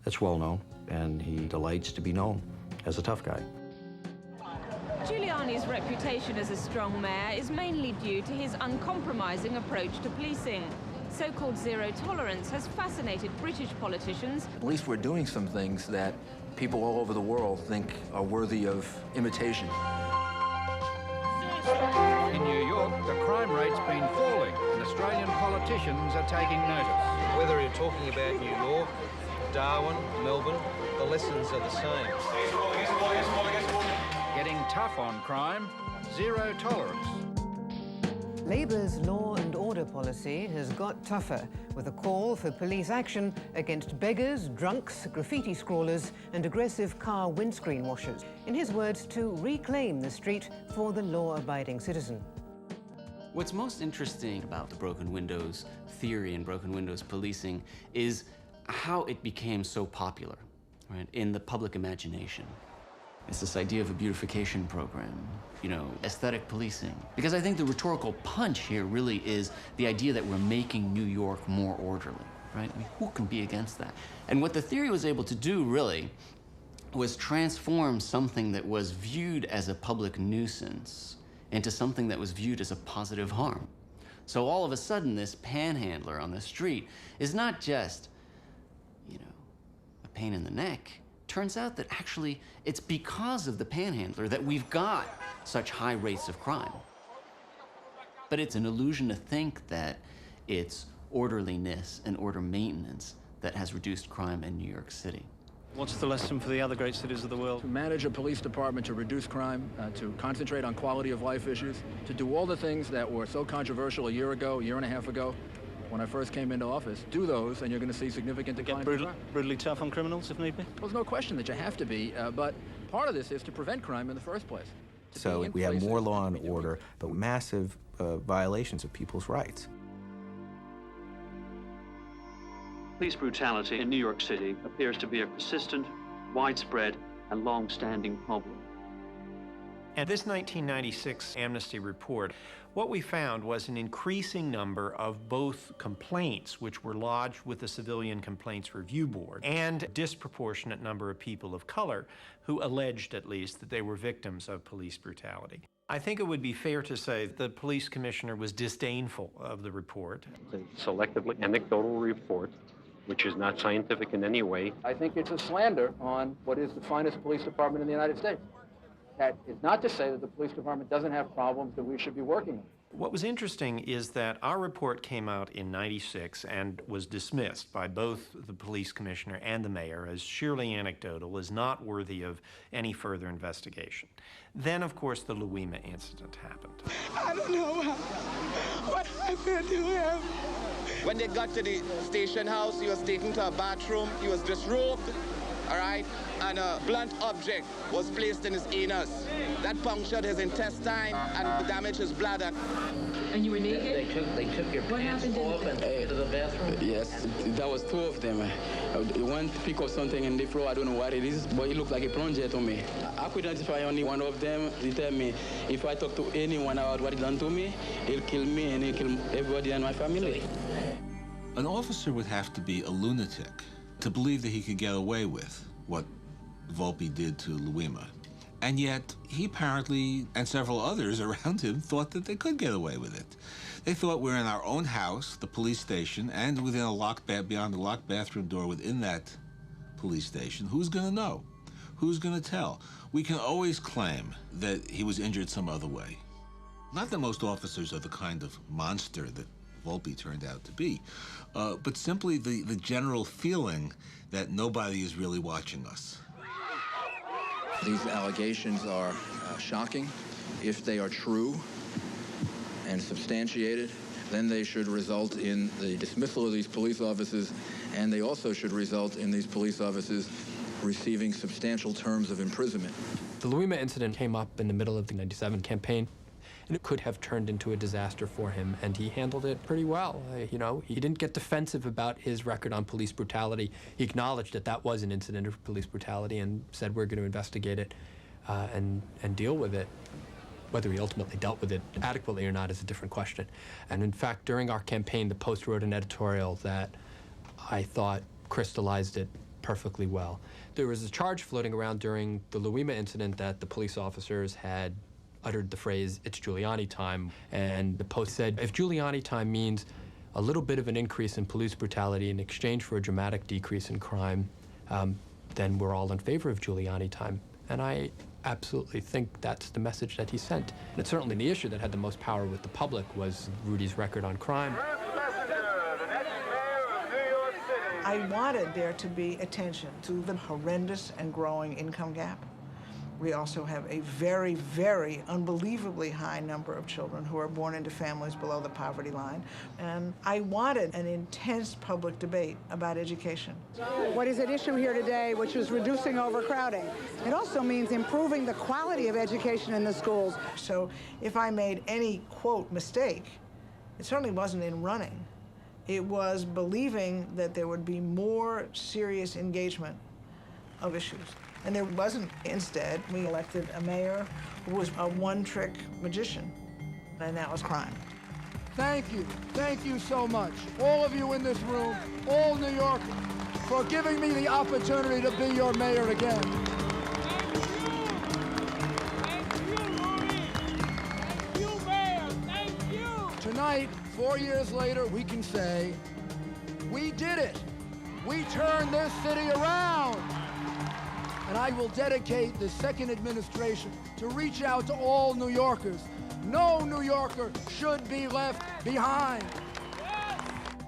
[SPEAKER 27] That's well known, and he delights to be known as a tough guy.
[SPEAKER 3] Giuliani's reputation as a strong mayor is mainly due to his uncompromising approach to policing. So-called zero tolerance has fascinated British politicians.
[SPEAKER 16] At least we're doing some things that people all over the world think are worthy of imitation.
[SPEAKER 4] In New York, the crime rate's been falling, and Australian politicians are taking notice.
[SPEAKER 27] Whether you're talking about New York, Darwin, Melbourne, the lessons are the same.
[SPEAKER 4] Getting tough on crime, zero tolerance.
[SPEAKER 6] Labour's law and order policy has got tougher, with a call for police action against beggars, drunks, graffiti scrawlers and aggressive car windscreen washers. In his words, to reclaim the street for the law-abiding citizen.
[SPEAKER 11] What's most interesting about the broken windows theory and broken windows policing is how it became so popular, right, in the public imagination. It's this idea of a beautification program, you know, aesthetic policing. Because I think the rhetorical punch here really is the idea that we're making New York more orderly, right? I mean, who can be against that? And what the theory was able to do, really, was transform something that was viewed as a public nuisance into something that was viewed as a positive harm. So all of a sudden, this panhandler on the street is not just, you know, a pain in the neck. Turns out that actually it's because of the panhandler that we've got such high rates of crime. But it's an illusion to think that it's orderliness and order maintenance that has reduced crime in New York City.
[SPEAKER 22] What's the lesson for the other great cities of the world?
[SPEAKER 16] To manage a police department, to reduce crime, to concentrate on quality of life issues, to do all the things that were so controversial a year ago, a year and a half ago, when I first came into office. Do those, and you're going to see significant decline.
[SPEAKER 22] Brutally tough on criminals, if need be?
[SPEAKER 16] Well, there's no question that you have to be, but part of this is to prevent crime in the first place.
[SPEAKER 8] So we have more law and order, but massive violations of people's rights.
[SPEAKER 23] Police brutality in New York City appears to be a persistent, widespread, and long-standing problem.
[SPEAKER 24] And this 1996 Amnesty report, what we found was an increasing number of both complaints, which were lodged with the Civilian Complaints Review Board, and a disproportionate number of people of color who alleged, at least, that they were victims of police brutality. I think it would be fair to say that the police commissioner was disdainful of the report.
[SPEAKER 23] It's a selectively anecdotal report, which is not scientific in any way.
[SPEAKER 18] I think it's a slander on what is the finest police department in the United States. That is not to say that the police department doesn't have problems that we should be working on.
[SPEAKER 24] What was interesting is that our report came out in '96 and was dismissed by both the police commissioner and the mayor as sheerly anecdotal, as not worthy of any further investigation. Then, of course, the Louima incident happened.
[SPEAKER 26] I don't know what happened to him.
[SPEAKER 28] When they got to the station house, he was taken to a bathroom. He was disrobed, all right? And a blunt object was placed in his anus. That punctured his intestine and damaged his bladder.
[SPEAKER 29] And you were naked?
[SPEAKER 30] They took your pants off and took you to the bathroom? Yes, that was two of them. One pick up something in the floor, I don't know what it is, but it looked like a plunger to me. I could identify only one of them. They tell me, if I talk to anyone about what he done to me, he'll kill me and he'll kill everybody in my family.
[SPEAKER 31] An officer would have to be a lunatic to believe that he could get away with what Volpe did to Louima. And yet, he apparently, and several others around him, thought that they could get away with it. They thought we're in our own house, the police station, and within a locked beyond the locked bathroom door within that police station. Who's going to know? Who's going to tell? We can always claim that he was injured some other way. Not that most officers are the kind of monster that Volpe turned out to be, but simply the general feeling that nobody is really watching us.
[SPEAKER 16] These allegations are shocking. If they are true and substantiated, then they should result in the dismissal of these police officers, and they also should result in these police officers receiving substantial terms of imprisonment.
[SPEAKER 32] The Louima incident came up in the middle of the '97 campaign,
[SPEAKER 2] and it could have turned into a disaster for him, and he handled it pretty well. You know, he didn't get defensive about his record on police brutality. He acknowledged that that was an incident of police brutality and said we're going to investigate it and deal with it. Whether he ultimately dealt with it adequately or not is a different question. And in fact, during our campaign, the Post wrote an editorial that I thought crystallized it perfectly well. There was a charge floating around during the Louima incident that the police officers had uttered the phrase, "It's Giuliani time," and the Post said, if Giuliani time means a little bit of an increase in police brutality in exchange for a dramatic decrease in crime, then we're all in favor of Giuliani time. And I absolutely think that's the message that he sent. And certainly the issue that had the most power with the public was Rudy's record on crime.
[SPEAKER 26] I wanted there to be attention to the horrendous and growing income gap. We also have a very, very unbelievably high number of children who are born into families below the poverty line. And I wanted an intense public debate about education.
[SPEAKER 7] What is at issue here today, which is reducing overcrowding. It also means improving the quality of education in the schools.
[SPEAKER 26] So if I made any, quote, mistake, it certainly wasn't in running. It was believing that there would be more serious engagement of issues. And there wasn't. Instead, we elected a mayor who was a one-trick magician, and that was crime.
[SPEAKER 9] Thank you so much, all of you in this room, all New Yorkers, for giving me the opportunity to be your mayor again.
[SPEAKER 26] Thank you, Mayor. Thank you.
[SPEAKER 9] Tonight, 4 years later, we can say, we did it. We turned this city around. And I will dedicate the second administration to reach out to all New Yorkers. No New Yorker should be left behind.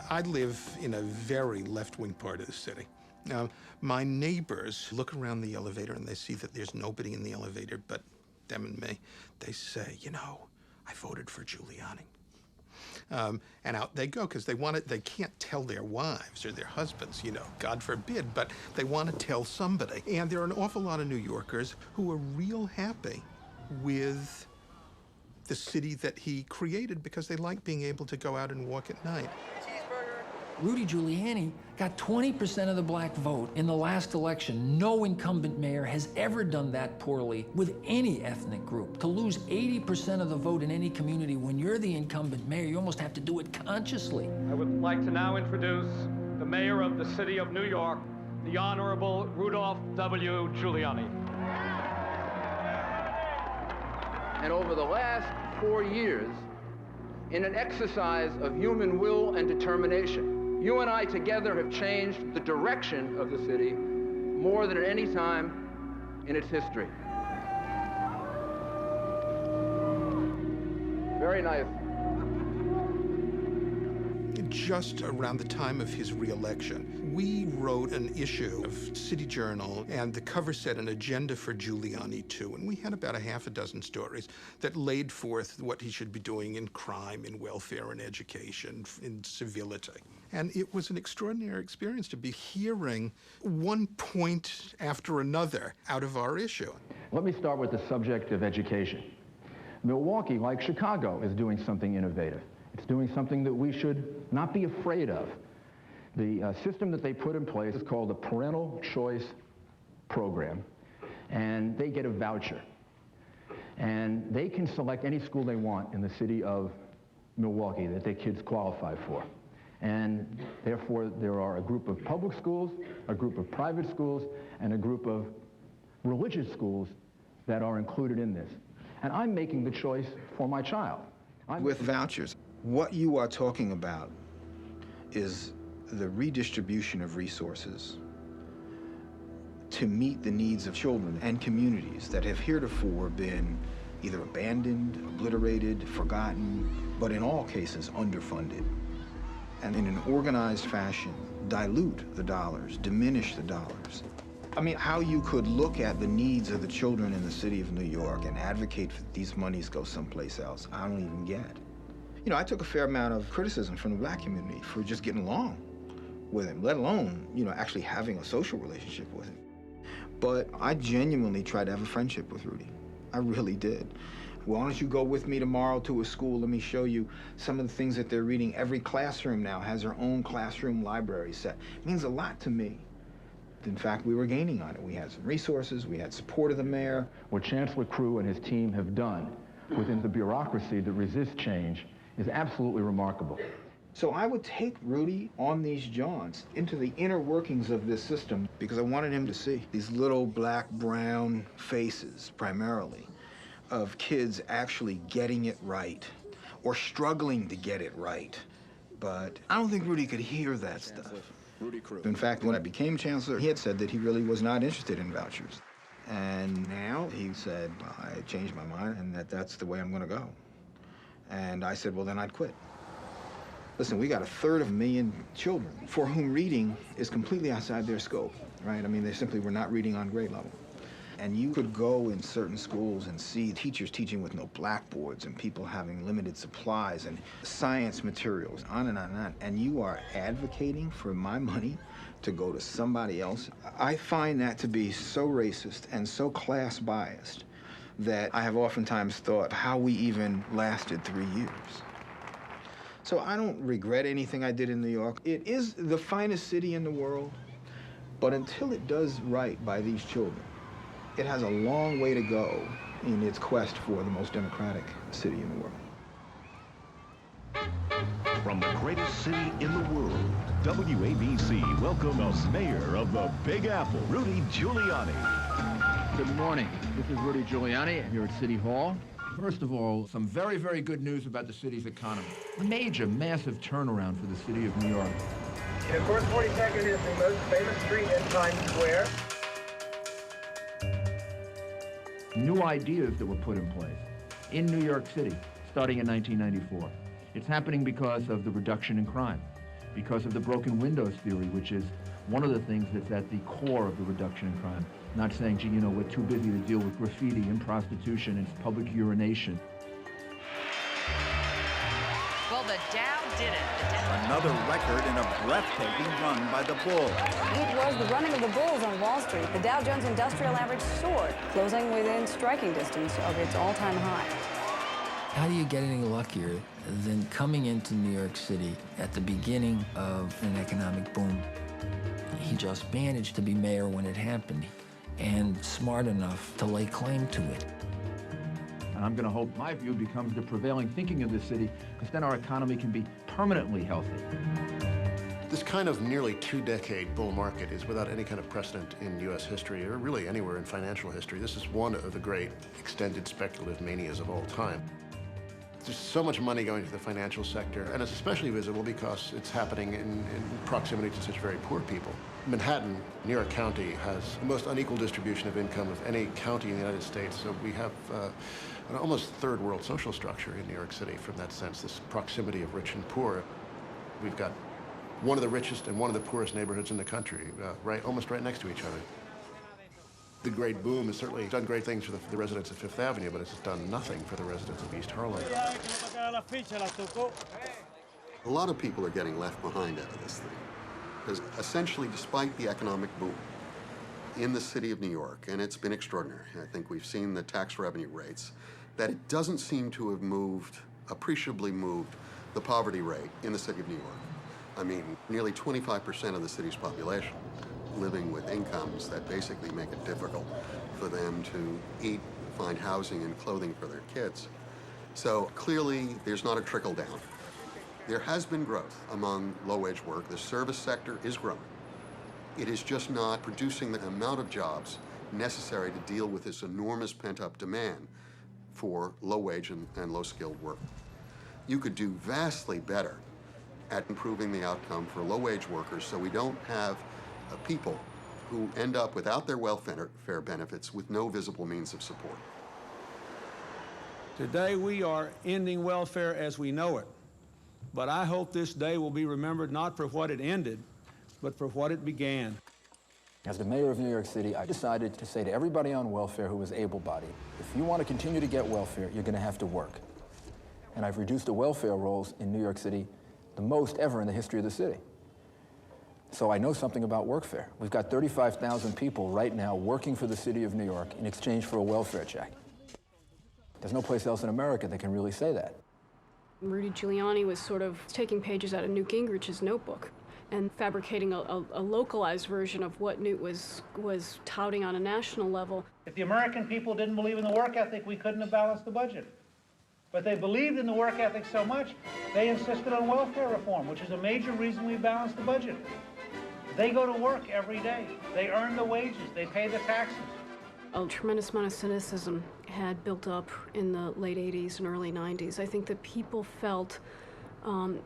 [SPEAKER 10] I live in a very left-wing part of the city. Now, my neighbors look around the elevator and they see that there's nobody in the elevator but them and me. They say, you know, I voted for Giuliani. And out they go, because they can't tell their wives or their husbands, you know, God forbid, but they want to tell somebody. And there are an awful lot of New Yorkers who are real happy with the city that he created because they like being able to go out and walk at night.
[SPEAKER 21] Rudy Giuliani got 20% of the black vote in the last election. No incumbent mayor has ever done that poorly with any ethnic group. To lose 80% of the vote in any community when you're the incumbent mayor, you almost have to do it consciously.
[SPEAKER 12] I would like to now introduce the mayor of the city of New York, the Honorable Rudolph W. Giuliani.
[SPEAKER 18] And over the last 4 years, in an exercise of human will and determination, you and I together have changed the direction of the city more than at any time in its history. Very nice.
[SPEAKER 10] Just around the time of his re-election, we wrote an issue of City Journal, and the cover said an agenda for Giuliani too. And we had about a half a dozen stories that laid forth what he should be doing in crime, in welfare, in education, in civility. And it was an extraordinary experience to be hearing one point after another out of our issue.
[SPEAKER 18] Let me start with the subject of education. Milwaukee, like Chicago, is doing something innovative. It's doing something that we should not be afraid of. The system that they put in place is called the Parental Choice Program, and they get a voucher. And they can select any school they want in the city of Milwaukee that their kids qualify for. And therefore, there are a group of public schools, a group of private schools, and a group of religious schools that are included in this. And I'm making the choice for my child.
[SPEAKER 14] With vouchers, what you are talking about is the redistribution of resources to meet the needs of children and communities that have heretofore been either abandoned, obliterated, forgotten, but in all cases underfunded. And in an organized fashion, dilute the dollars, diminish the dollars. I mean, how you could look at the needs of the children in the city of New York and advocate for these monies go someplace else, I don't even get. You know, I took a fair amount of criticism from the black community for just getting along with him, let alone, you know, actually having a social relationship with him. But I genuinely tried to have a friendship with Rudy. I really did. Why don't you go with me tomorrow to a school? Let me show you some of the things that they're reading. Every classroom now has their own classroom library set. It means a lot to me. In fact, we were gaining on it. We had some resources, we had support of the mayor.
[SPEAKER 18] What Chancellor Crew and his team have done within the bureaucracy that resists change is absolutely remarkable.
[SPEAKER 14] So I would take Rudy on these jaunts into the inner workings of this system because I wanted him to see these little black, brown faces, primarily, of kids actually getting it right or struggling to get it right. But I don't think Rudy could hear that stuff. In fact, when I became chancellor, he had said that he really was not interested in vouchers. And now he said, well, I changed my mind and that's the way I'm going to go. And I said, well, then I'd quit. Listen, we got 1/3 children for whom reading is completely outside their scope, right? I mean, they simply were not reading on grade level. And you could go in certain schools and see teachers teaching with no blackboards and people having limited supplies and science materials, on and on and on. And you are advocating for my money to go to somebody else. I find that to be so racist and so class biased that I have oftentimes thought how we even lasted 3 years. So I don't regret anything I did in New York. It is the finest city in the world, but until it does right by these children, it has a long way to go in its quest for the most democratic city in the world.
[SPEAKER 1] From the greatest city in the world, WABC welcomes Mayor of the Big Apple, Rudy Giuliani.
[SPEAKER 18] Good morning. This is Rudy Giuliani here at City Hall. First of all, some very, very good news about the city's economy. Major, massive turnaround for the city of New York.
[SPEAKER 3] And of course, 42nd is the most famous street in Times Square.
[SPEAKER 18] New ideas that were put in place in New York City starting in 1994. It's happening because of the reduction in crime, because of the broken windows theory, which is one of the things that's at the core of the reduction in crime. Not saying, gee, you know, we're too busy to deal with graffiti and prostitution and public urination.
[SPEAKER 4] Well, the Dow did it.
[SPEAKER 5] Another record in a breathtaking run by the Bulls.
[SPEAKER 13] It was the running of the bulls on Wall Street. The Dow Jones Industrial Average soared, closing within striking distance of its all-time high.
[SPEAKER 21] How do you get any luckier than coming into New York City at the beginning of an economic boom? He just managed to be mayor when it happened, and smart enough to lay claim to it.
[SPEAKER 18] And I'm going to hope my view becomes the prevailing thinking of the city, because then our economy can be permanently healthy.
[SPEAKER 15] This kind of nearly 2-decade bull market is without any kind of precedent in U.S. history, or really anywhere in financial history. This is one of the great extended speculative manias of all time. There's so much money going to the financial sector, and it's especially visible because it's happening in proximity to such very poor people. Manhattan, New York County, has the most unequal distribution of income of any county in the United States, so we have an almost third world social structure in New York City from that sense, this proximity of rich and poor. We've got one of the richest and one of the poorest neighborhoods in the country, almost right next to each other. The great boom has certainly done great things for the residents of Fifth Avenue, but it's done nothing for the residents of East Harlem.
[SPEAKER 17] A lot of people are getting left behind out of this thing, because essentially, despite the economic boom in the city of New York, and it's been extraordinary, I think we've seen the tax revenue rates, that it doesn't seem to have appreciably moved the poverty rate in the city of New York. I mean, nearly 25% of the city's population living with incomes that basically make it difficult for them to eat, find housing and clothing for their kids. So clearly, there's not a trickle down. There has been growth among low-wage work. The service sector is growing. It is just not producing the amount of jobs necessary to deal with this enormous pent-up demand for low-wage and low-skilled work. You could do vastly better at improving the outcome for low-wage workers so we don't have people who end up without their welfare benefits with no visible means of support.
[SPEAKER 19] Today we are ending welfare as we know it, but I hope this day will be remembered not for what it ended, but for what it began.
[SPEAKER 18] As the mayor of New York City, I decided to say to everybody on welfare who was able-bodied, if you want to continue to get welfare, you're going to have to work. And I've reduced the welfare rolls in New York City the most ever in the history of the city. So I know something about workfare. We've got 35,000 people right now working for the city of New York in exchange for a welfare check. There's no place else in America that can really say that.
[SPEAKER 6] Rudy Giuliani was sort of taking pages out of Newt Gingrich's notebook and fabricating a localized version of what Newt was touting on a national level.
[SPEAKER 8] If the American people didn't believe in the work ethic, we couldn't have balanced the budget. But they believed in the work ethic so much, they insisted on welfare reform, which is a major reason we balanced the budget. They go to work every day. They earn the wages. They pay the taxes.
[SPEAKER 6] A tremendous amount of cynicism had built up in the late 80s and early 90s. I think that people felt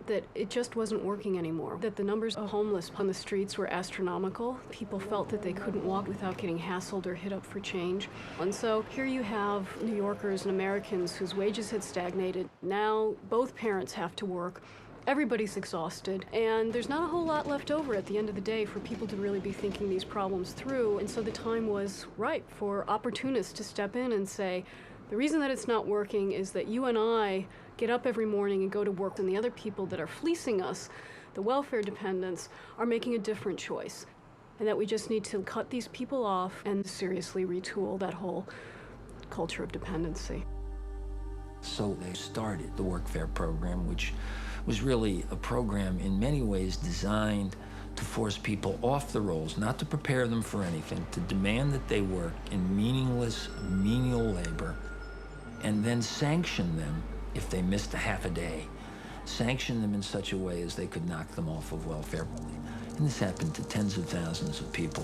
[SPEAKER 6] that it just wasn't working anymore, that the numbers of homeless on the streets were astronomical. People felt that they couldn't walk without getting hassled or hit up for change. And so here you have New Yorkers and Americans whose wages had stagnated. Now both parents have to work. Everybody's exhausted, and there's not a whole lot left over at the end of the day for people to really be thinking these problems through. And so the time was ripe for opportunists to step in and say, the reason that it's not working is that you and I get up every morning and go to work, and the other people that are fleecing us, the welfare dependents, are making a different choice. And that we just need to cut these people off and seriously retool that whole culture of dependency.
[SPEAKER 21] So they started the workfare program, which was really a program in many ways designed to force people off the rolls, not to prepare them for anything, to demand that they work in meaningless, menial labor, and then sanction them if they missed a half a day. Sanction them in such a way as they could knock them off of welfare. And this happened to tens of thousands of people.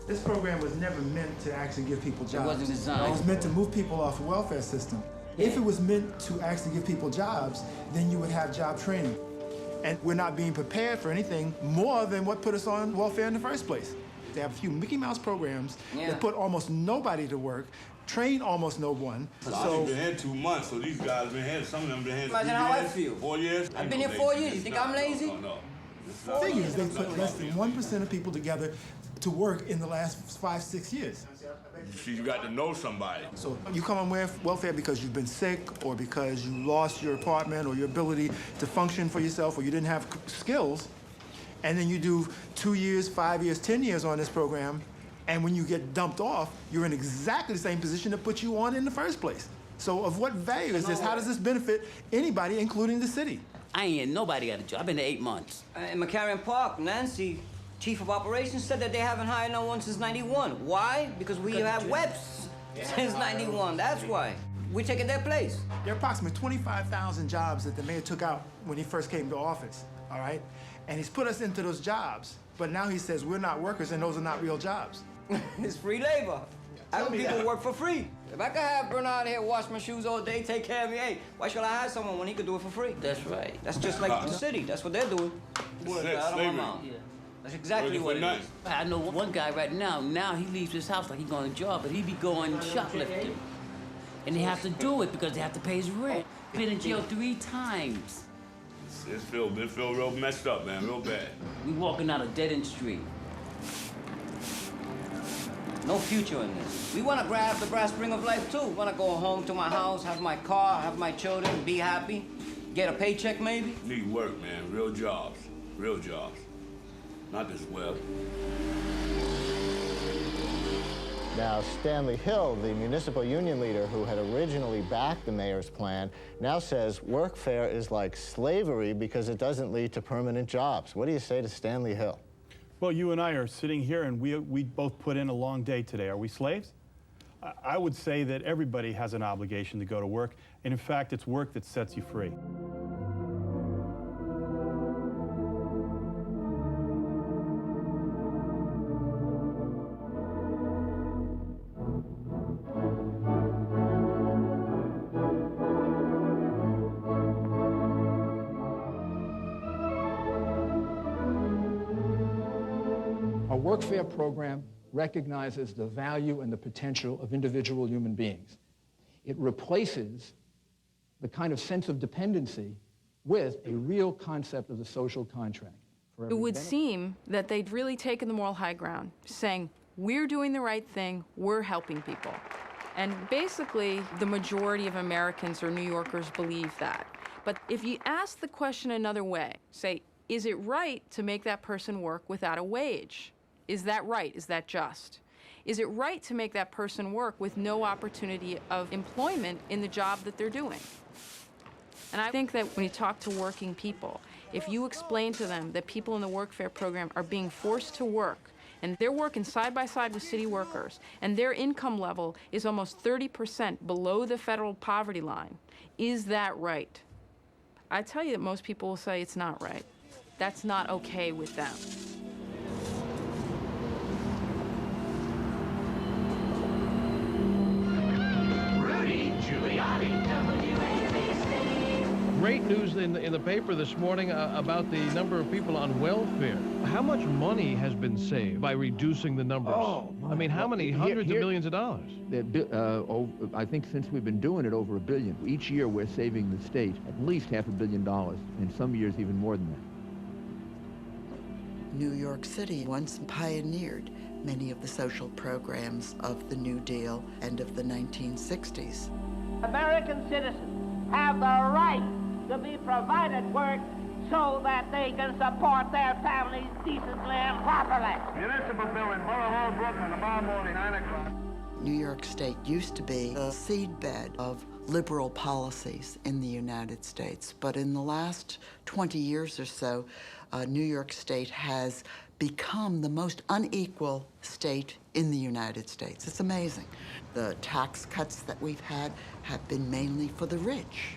[SPEAKER 11] This program was never meant to actually give people jobs.
[SPEAKER 20] It wasn't designed.
[SPEAKER 11] It was meant to move people off the welfare system. If it was meant to actually give people jobs, then you would have job training. And we're not being prepared for anything more than what put us on welfare in the first place. They have a few Mickey Mouse programs that put almost nobody to work, train almost no one.
[SPEAKER 22] I've been here 2 months, so these guys been here, some of them been here 3 years.
[SPEAKER 20] Imagine how I feel.
[SPEAKER 22] 4 years.
[SPEAKER 20] I've been here 4 years. You think I'm lazy?
[SPEAKER 22] No.
[SPEAKER 11] Figures they put less than 1% of people together to work in the last 5-6 years.
[SPEAKER 22] You got to know somebody.
[SPEAKER 11] So you come on welfare because you've been sick, or because you lost your apartment, or your ability to function for yourself, or you didn't have skills, and then you do 2 years, 5 years, 10 years on this program, and when you get dumped off, you're in exactly the same position that put you on in the first place. So of what value is this? How does this benefit anybody, including the city?
[SPEAKER 20] I ain't nobody got a job. I've been there 8 months. In McCarran Park, Nancy, Chief of Operations, said that they haven't hired no one since '91. Why? Because we have WEPs since '91. That's why. We're taking their place.
[SPEAKER 11] There are approximately 25,000 jobs that the mayor took out when he first came to office, all right? And he's put us into those jobs, but now he says we're not workers and those are not real jobs.
[SPEAKER 20] It's free labor. Other people work for free. If I could have Bernard here wash my shoes all day, take care of me, hey, why should I hire someone when he could do it for free? That's right. That's just like the city. That's what they're doing. That's exactly what it is.
[SPEAKER 22] I
[SPEAKER 20] know one guy right now he leaves his house like he's going to job, but he be going shoplifting. And they have to do it because they have to pay his rent. Been in jail 3 times.
[SPEAKER 22] It feel real messed up, man, real bad.
[SPEAKER 20] We walking down a dead-end street. No future in this. We want to grab the brass spring of life, too. We want to go home to my house, have my car, have my children, be happy, get a paycheck, maybe.
[SPEAKER 22] Need work, man. Real jobs. Real jobs. Not this web.
[SPEAKER 23] Now, Stanley Hill, the municipal union leader who had originally backed the mayor's plan, now says workfare is like slavery because it doesn't lead to permanent jobs. What do you say to Stanley Hill?
[SPEAKER 24] Well, you and I are sitting here, and we both put in a long day today. Are we slaves? I would say that everybody has an obligation to go to work, and in fact, it's work that sets you free.
[SPEAKER 18] Our workfare program recognizes the value and the potential of individual human beings. It replaces the kind of sense of dependency with a real concept of the social contract.
[SPEAKER 25] It would seem that they'd really taken the moral high ground, saying, we're doing the right thing, we're helping people. And basically, the majority of Americans or New Yorkers believe that. But if you ask the question another way, say, is it right to make that person work without a wage? Is that right? Is that just? Is it right to make that person work with no opportunity of employment in the job that they're doing? And I think that when you talk to working people, if you explain to them that people in the workfare program are being forced to work, and they're working side by side with city workers, and their income level is almost 30% below the federal poverty line, is that right? I tell you that most people will say it's not right. That's not okay with them.
[SPEAKER 1] Rudy Giuliani.
[SPEAKER 2] Great news in the paper this morning about the number of people on welfare. How much money has been saved by reducing the numbers? I mean, how many hundreds of millions of dollars?
[SPEAKER 7] I think since we've been doing it, over $1 billion. Each year we're saving the state at least $500 million, in some years even more than that.
[SPEAKER 9] New York City once pioneered many of the social programs of the New Deal and of the 1960s.
[SPEAKER 3] American citizens have the right to be provided work so that they can support their families decently and properly.
[SPEAKER 12] Municipal bill in Borough Hall, Brooklyn, tomorrow morning, 9 o'clock.
[SPEAKER 9] New York State used to be a seedbed of liberal policies in the United States, but in the last 20 years or so, New York State has become the most unequal state in the United States. It's amazing. The tax cuts that we've had have been mainly for the rich.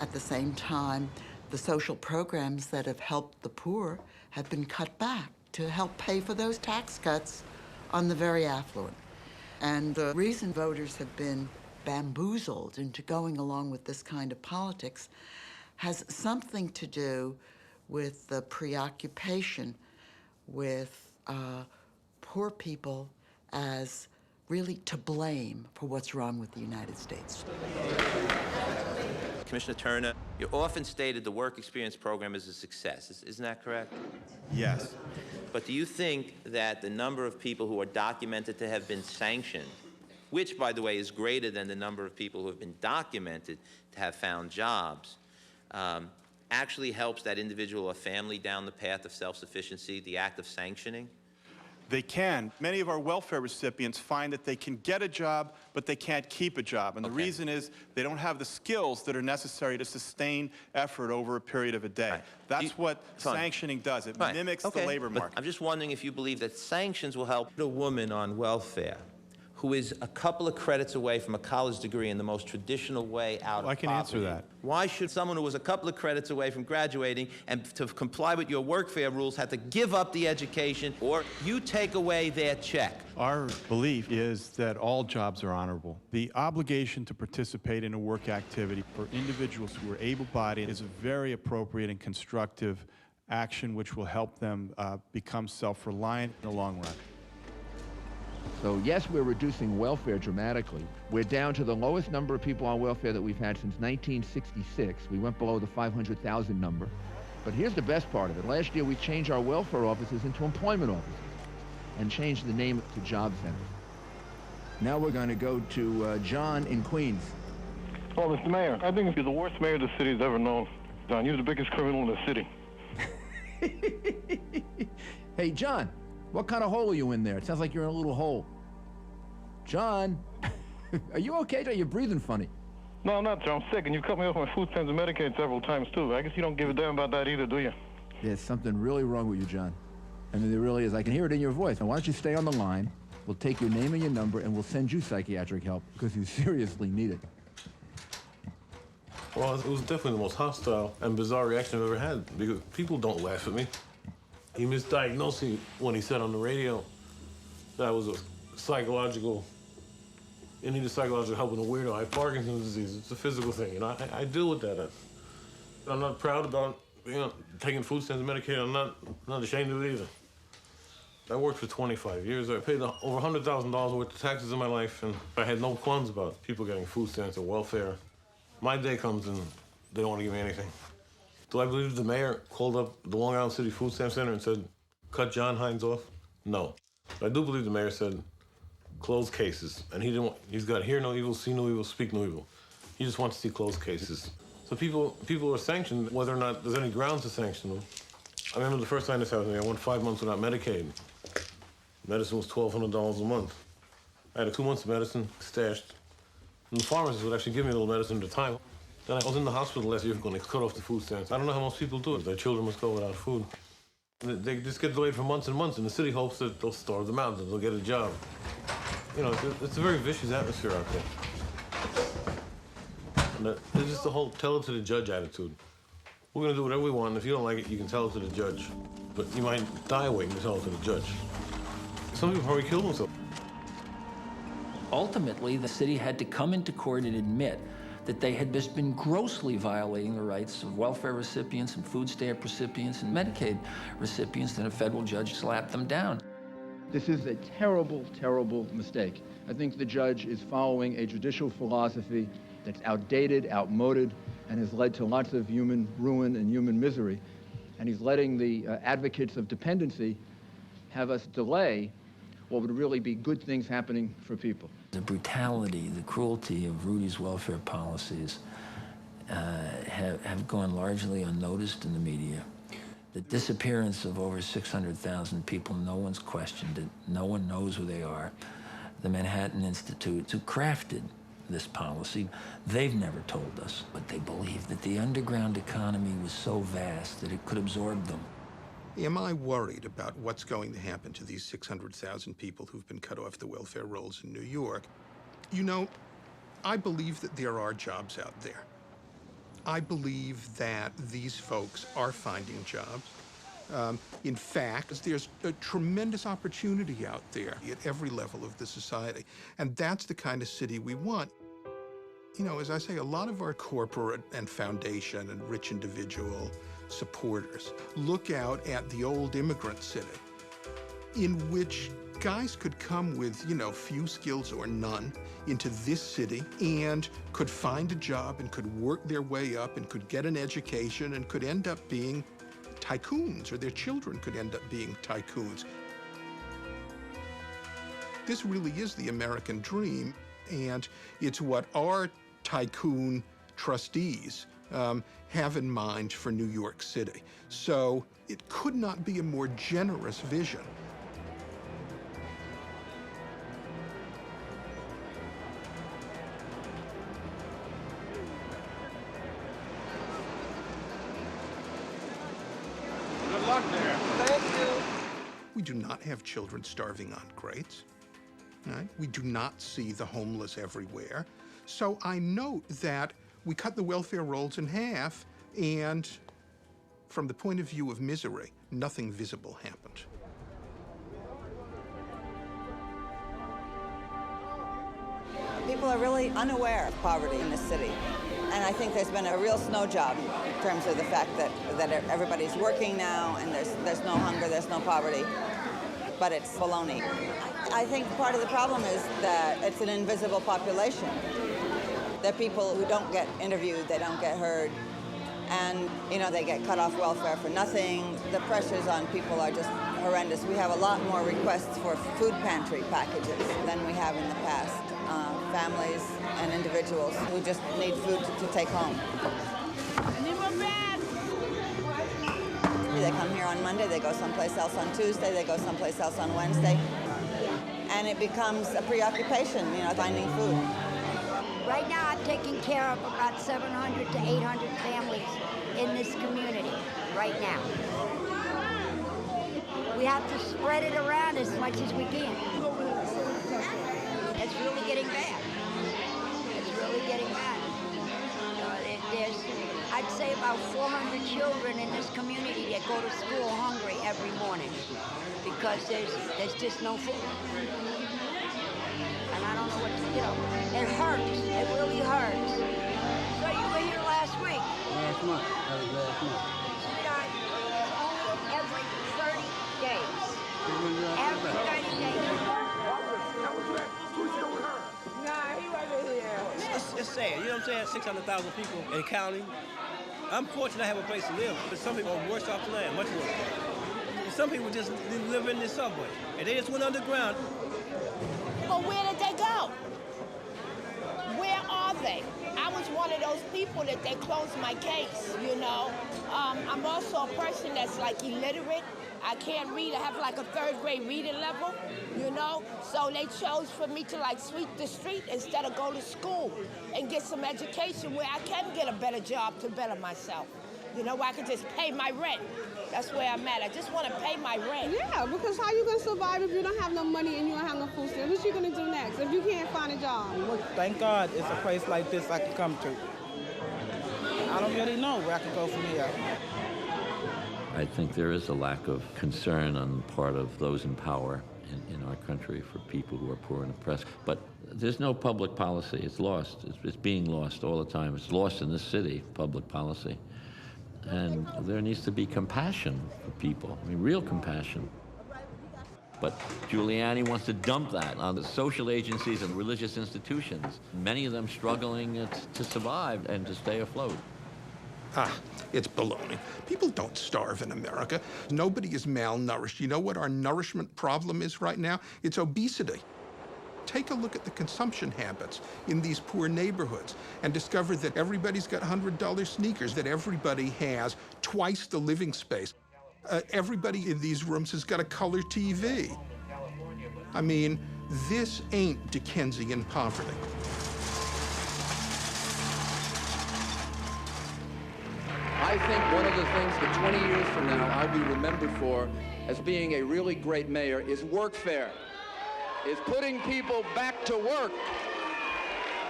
[SPEAKER 9] At the same time, the social programs that have helped the poor have been cut back to help pay for those tax cuts on the very affluent. And the reason voters have been bamboozled into going along with this kind of politics has something to do with the preoccupation with poor people as really to blame for what's wrong with the United States.
[SPEAKER 16] Commissioner Turner, you often stated the work experience program is a success. Isn't that correct?
[SPEAKER 26] Yes.
[SPEAKER 16] But do you think that the number of people who are documented to have been sanctioned, which, by the way, is greater than the number of people who have been documented to have found jobs, actually helps that individual or family down the path of self-sufficiency, the act of sanctioning?
[SPEAKER 24] They can. Many of our welfare recipients find that they can get a job, but they can't keep a job. And the reason is they don't have the skills that are necessary to sustain effort over a period of a day. Right. That's what sanctioning does. It mimics the labor market.
[SPEAKER 16] I'm just wondering if you believe that sanctions will help a woman on welfare who is a couple of credits away from a college degree in the most traditional way out of poverty.
[SPEAKER 26] I can answer that.
[SPEAKER 16] Why should someone who was a couple of credits away from graduating and to comply with your workfare rules have to give up the education, or you take away their check?
[SPEAKER 24] Our belief is that all jobs are honorable. The obligation to participate in a work activity for individuals who are able-bodied is a very appropriate and constructive action which will help them become self-reliant in the long run.
[SPEAKER 7] So yes, we're reducing welfare dramatically. We're down to the lowest number of people on welfare that we've had since 1966. We went below the 500,000 number. But here's the best part of it. Last year, we changed our welfare offices into employment offices and changed the name to job centers. Now we're going to go to John in Queens.
[SPEAKER 12] Well, Mr. Mayor, I think you're the worst mayor the city's ever known. John, you're the biggest criminal in the city.
[SPEAKER 7] Hey, John. What kind of hole are you in there? It sounds like you're in a little hole. John, are you okay? Are you breathing funny?
[SPEAKER 12] No, I'm not, John. I'm sick, and you cut me off my food stamps and Medicaid several times, too. I guess you don't give a damn about that either, do you?
[SPEAKER 7] There's something really wrong with you, John. I mean, there really is. I can hear it in your voice. Now, why don't you stay on the line? We'll take your name and your number, and we'll send you psychiatric help, because you seriously need it.
[SPEAKER 22] Well, it was definitely the most hostile and bizarre reaction I've ever had, because people don't laugh at me. He misdiagnosed me when he said on the radio that I was a psychological, you need a psychological help in a weirdo. I have Parkinson's disease. It's a physical thing, you know. I deal with that. I'm not proud about, taking food stamps and Medicaid. I'm not ashamed of it either. I worked for 25 years. I paid over $100,000 worth of taxes in my life, and I had no qualms about people getting food stamps or welfare. My day comes and they don't want to give me anything. Do I believe the mayor called up the Long Island City Food Stamp Center and said, cut John Hines off? No. But I do believe the mayor said, close cases. And he's got hear no evil, see no evil, speak no evil. He just wants to see closed cases. So people are sanctioned, whether or not there's any grounds to sanction them. I remember the first time this happened to me, I went 5 months without Medicaid. Medicine was $1,200 a month. I had 2 months of medicine stashed. And the pharmacist would actually give me a little medicine at a time. Then I was in the hospital last year when they cut off the food stamps. I don't know how most people do it. Their children must go without food. They just get delayed for months and months, and the city hopes that they'll starve them out, that they'll get a job. You know, it's a very vicious atmosphere out there. And there's just the whole tell it to the judge attitude. We're going to do whatever we want. If you don't like it, you can tell it to the judge. But you might die waiting to tell it to the judge. Some people probably kill themselves.
[SPEAKER 21] Ultimately, the city had to come into court and admit that they had just been grossly violating the rights of welfare recipients and food stamp recipients and Medicaid recipients, and a federal judge slapped them down.
[SPEAKER 7] This is a terrible, terrible mistake. I think the judge is following a judicial philosophy that's outdated, outmoded, and has led to lots of human ruin and human misery. And he's letting the advocates of dependency have us delay what would really be good things happening for people.
[SPEAKER 21] The brutality, the cruelty of Rudy's welfare policies have gone largely unnoticed in the media. The disappearance of over 600,000 people, no one's questioned it. No one knows who they are. The Manhattan Institute, who crafted this policy, they've never told us, but they believed that the underground economy was so vast that it could absorb them.
[SPEAKER 4] Am I worried about what's going to happen to these 600,000 people who've been cut off the welfare rolls in New York? You know, I believe that there are jobs out there. I believe that these folks are finding jobs. In fact, there's a tremendous opportunity out there at every level of the society, and that's the kind of city we want. You know, as I say, a lot of our corporate and foundation and rich individual supporters look out at the old immigrant city, in which guys could come with, you know, few skills or none into this city and could find a job and could work their way up and could get an education and could end up being tycoons, or their children could end up being tycoons. This really is the American dream, and it's what our tycoon trustees have in mind for New York City. So it could not be a more generous vision.
[SPEAKER 5] Good luck there. Thank you.
[SPEAKER 4] We do not have children starving on crates. Right? We do not see the homeless everywhere. So I note that we cut the welfare rolls in half, and from the point of view of misery, nothing visible happened.
[SPEAKER 10] People are really unaware of poverty in this city. And I think there's been a real snow job in terms of the fact that everybody's working now and there's no hunger, there's no poverty. But it's baloney. I think part of the problem is that it's an invisible population. There are people who don't get interviewed, they don't get heard, and, you know, they get cut off welfare for nothing. The pressures on people are just horrendous. We have a lot more requests for food pantry packages than we have in the past. Families and individuals who just need food to take home. They come here on Monday, they go someplace else on Tuesday, they go someplace else on Wednesday. And it becomes a preoccupation, you know, finding food.
[SPEAKER 13] Right now, I'm taking care of about 700 to 800 families in this community right now. We have to spread it around as much as we can. It's really getting bad. It's really getting bad. There's, I'd say, about 400 children in this community that go to school hungry every morning because there's just no food. And I don't know what to, you know, it hurts. It really hurts. So you were here last week?
[SPEAKER 14] Last month. That was last month.
[SPEAKER 13] Sweetheart, only every 30 days. Every 30 days.
[SPEAKER 26] It's sad, you know what I'm saying? 600,000 people and counting. I'm fortunate I have a place to live, but some people are worse off than I am, much worse. Some people just live in the subway, and they just went underground.
[SPEAKER 13] But where did they go? Where are they?
[SPEAKER 6] yesterday. I was one of those people that they closed my case, you know. I'm also a person that's like illiterate. I can't read. I have like a 3rd grade reading level, you know. So they chose for me to like sweep the street instead of go to school and get some education where I can get a better job to better myself. You know, where I can just pay my rent. That's where I'm at. I just want to pay my rent.
[SPEAKER 8] Yeah, because how you going to survive if you don't have no money and you don't have no food stamps? What you going to do next if you can't find a job?
[SPEAKER 11] Well, thank God it's a place like this I can come to. I don't really know where I can go from here.
[SPEAKER 15] I think there is a lack of concern on the part of those in power in our country for people who are poor and oppressed. But there's no public policy. It's lost. It's being lost all the time. It's lost in this city, public policy. And there needs to be compassion for people, I mean, real compassion. But Giuliani wants to dump that on the social agencies and religious institutions, many of them struggling to survive and to stay afloat.
[SPEAKER 4] It's baloney. People don't starve in America. Nobody is malnourished. You know what our nourishment problem is right now? It's obesity. Take a look at the consumption habits in these poor neighborhoods and discover that everybody's got $100 sneakers, that everybody has twice the living space. Everybody in these rooms has got a color TV. I mean, this ain't Dickensian poverty.
[SPEAKER 7] I think one of the things that 20 years from now I'll be remembered for as being a really great mayor is workfare, is putting people back to work.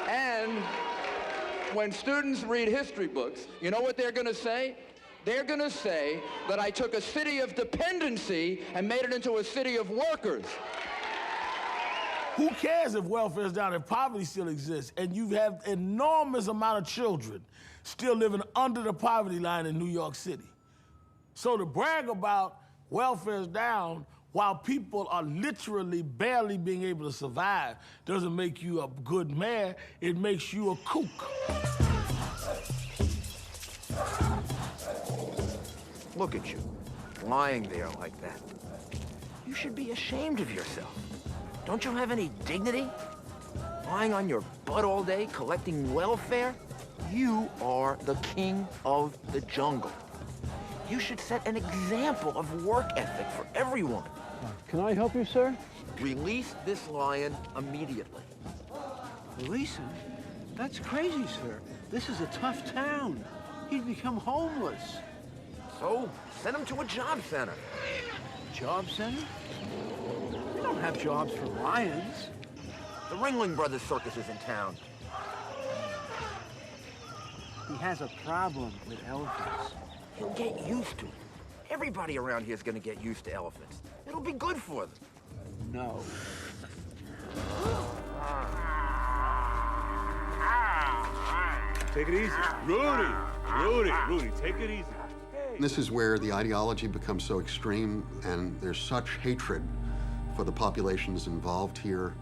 [SPEAKER 7] And when students read history books, you know what they're going to say? They're going to say that I took a city of dependency and made it into a city of workers.
[SPEAKER 17] Who cares if welfare is down, if poverty still exists, and you have enormous amount of children still living under the poverty line in New York City. So to brag about welfare is down while people are literally barely being able to survive doesn't make you a good mayor, it makes you a kook.
[SPEAKER 7] Look at you, lying there like that. You should be ashamed of yourself. Don't you have any dignity? Lying on your butt all day, collecting welfare? You are the king of the jungle. You should set an example of work ethic for everyone.
[SPEAKER 19] Can I help you, sir?
[SPEAKER 7] Release this lion immediately.
[SPEAKER 19] Release him? That's crazy, sir. This is a tough town. He'd become homeless.
[SPEAKER 7] So, send him to a job center.
[SPEAKER 19] Job center? We don't have jobs for lions.
[SPEAKER 7] The Ringling Brothers Circus is in town.
[SPEAKER 19] He has a problem with elephants.
[SPEAKER 7] He'll get used to it. Everybody around here is going to get used to elephants. It'll be good for them.
[SPEAKER 19] No.
[SPEAKER 22] Take it easy. Rudy, take it easy.
[SPEAKER 27] This is where the ideology becomes so extreme and there's such hatred for the populations involved here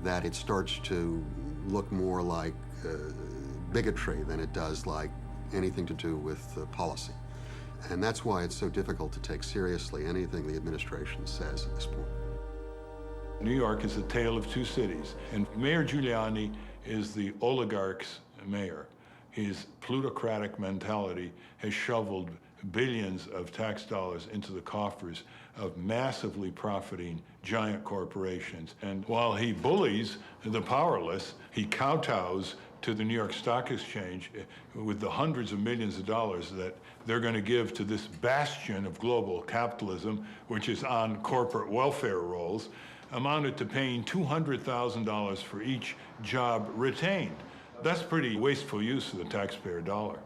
[SPEAKER 27] that it starts to look more like bigotry than it does like anything to do with policy. And that's why it's so difficult to take seriously anything the administration says at this point.
[SPEAKER 22] New York is a tale of two cities, and Mayor Giuliani is the oligarch's mayor. His plutocratic mentality has shoveled billions of tax dollars into the coffers of massively profiting giant corporations. And while he bullies the powerless, he kowtows to the New York Stock Exchange with the hundreds of millions of dollars that they're going to give to this bastion of global capitalism, which is on corporate welfare rolls, amounted to paying $200,000 for each job retained. That's pretty wasteful use of the taxpayer dollar.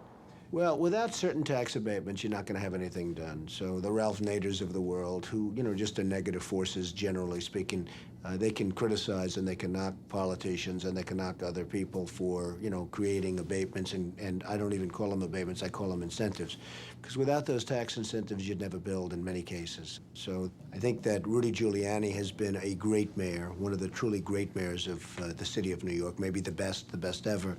[SPEAKER 19] Well, without certain tax abatements, you're not going to have anything done. So the Ralph Naders of the world, who, just are negative forces, generally speaking, they can criticize and they can knock politicians and they can knock other people for, creating abatements. And I don't even call them abatements, I call them incentives. Because without those tax incentives, you'd never build in many cases. So I think that Rudy Giuliani has been a great mayor, one of the truly great mayors of the city of New York, maybe the best ever.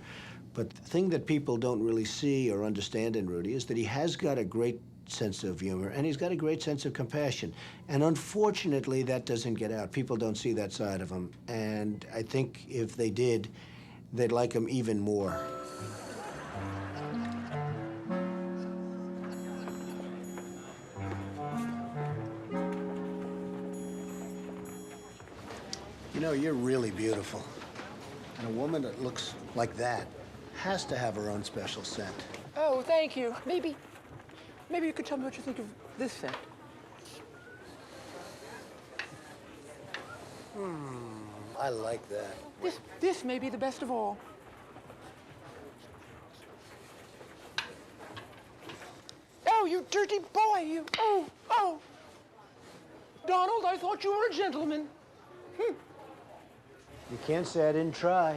[SPEAKER 19] But the thing that people don't really see or understand in Rudy is that he has got a great sense of humor and he's got a great sense of compassion. And unfortunately, that doesn't get out. People don't see that side of him. And I think if they did, they'd like him even more. You know, you're really beautiful. And a woman that looks like that has to have her own special scent.
[SPEAKER 1] Oh, thank you. Maybe you could tell me what you think of this scent.
[SPEAKER 19] I like that.
[SPEAKER 1] This may be the best of all. Oh, you dirty boy, you. Oh. Donald, I thought you were a gentleman.
[SPEAKER 19] You can't say I didn't try.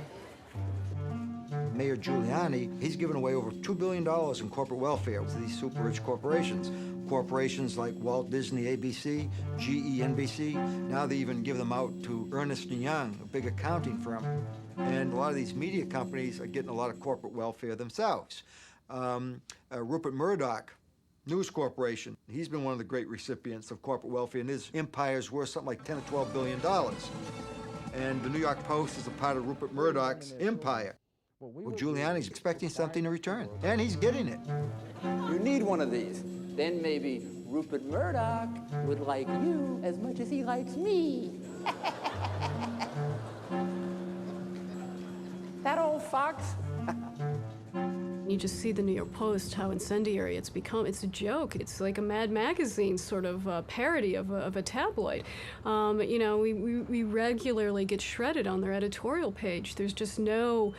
[SPEAKER 2] Mayor Giuliani, he's given away over $2 billion in corporate welfare to these super-rich corporations. Corporations like Walt Disney, ABC, GE, NBC. Now they even give them out to Ernst & Young, a big accounting firm. And a lot of these media companies are getting a lot of corporate welfare themselves. Rupert Murdoch, News Corporation, he's been one of the great recipients of corporate welfare, and his empire's worth something like $10 to $12 billion. And the New York Post is a part of Rupert Murdoch's empire. Well, Giuliani's expecting something in return, and he's getting it.
[SPEAKER 3] You need one of these. Then maybe Rupert Murdoch would like you as much as he likes me. That old fox.
[SPEAKER 18] You just see the New York Post, how incendiary it's become. It's a joke. It's like a Mad Magazine sort of parody of a tabloid. You know, we regularly get shredded on their editorial page. There's just no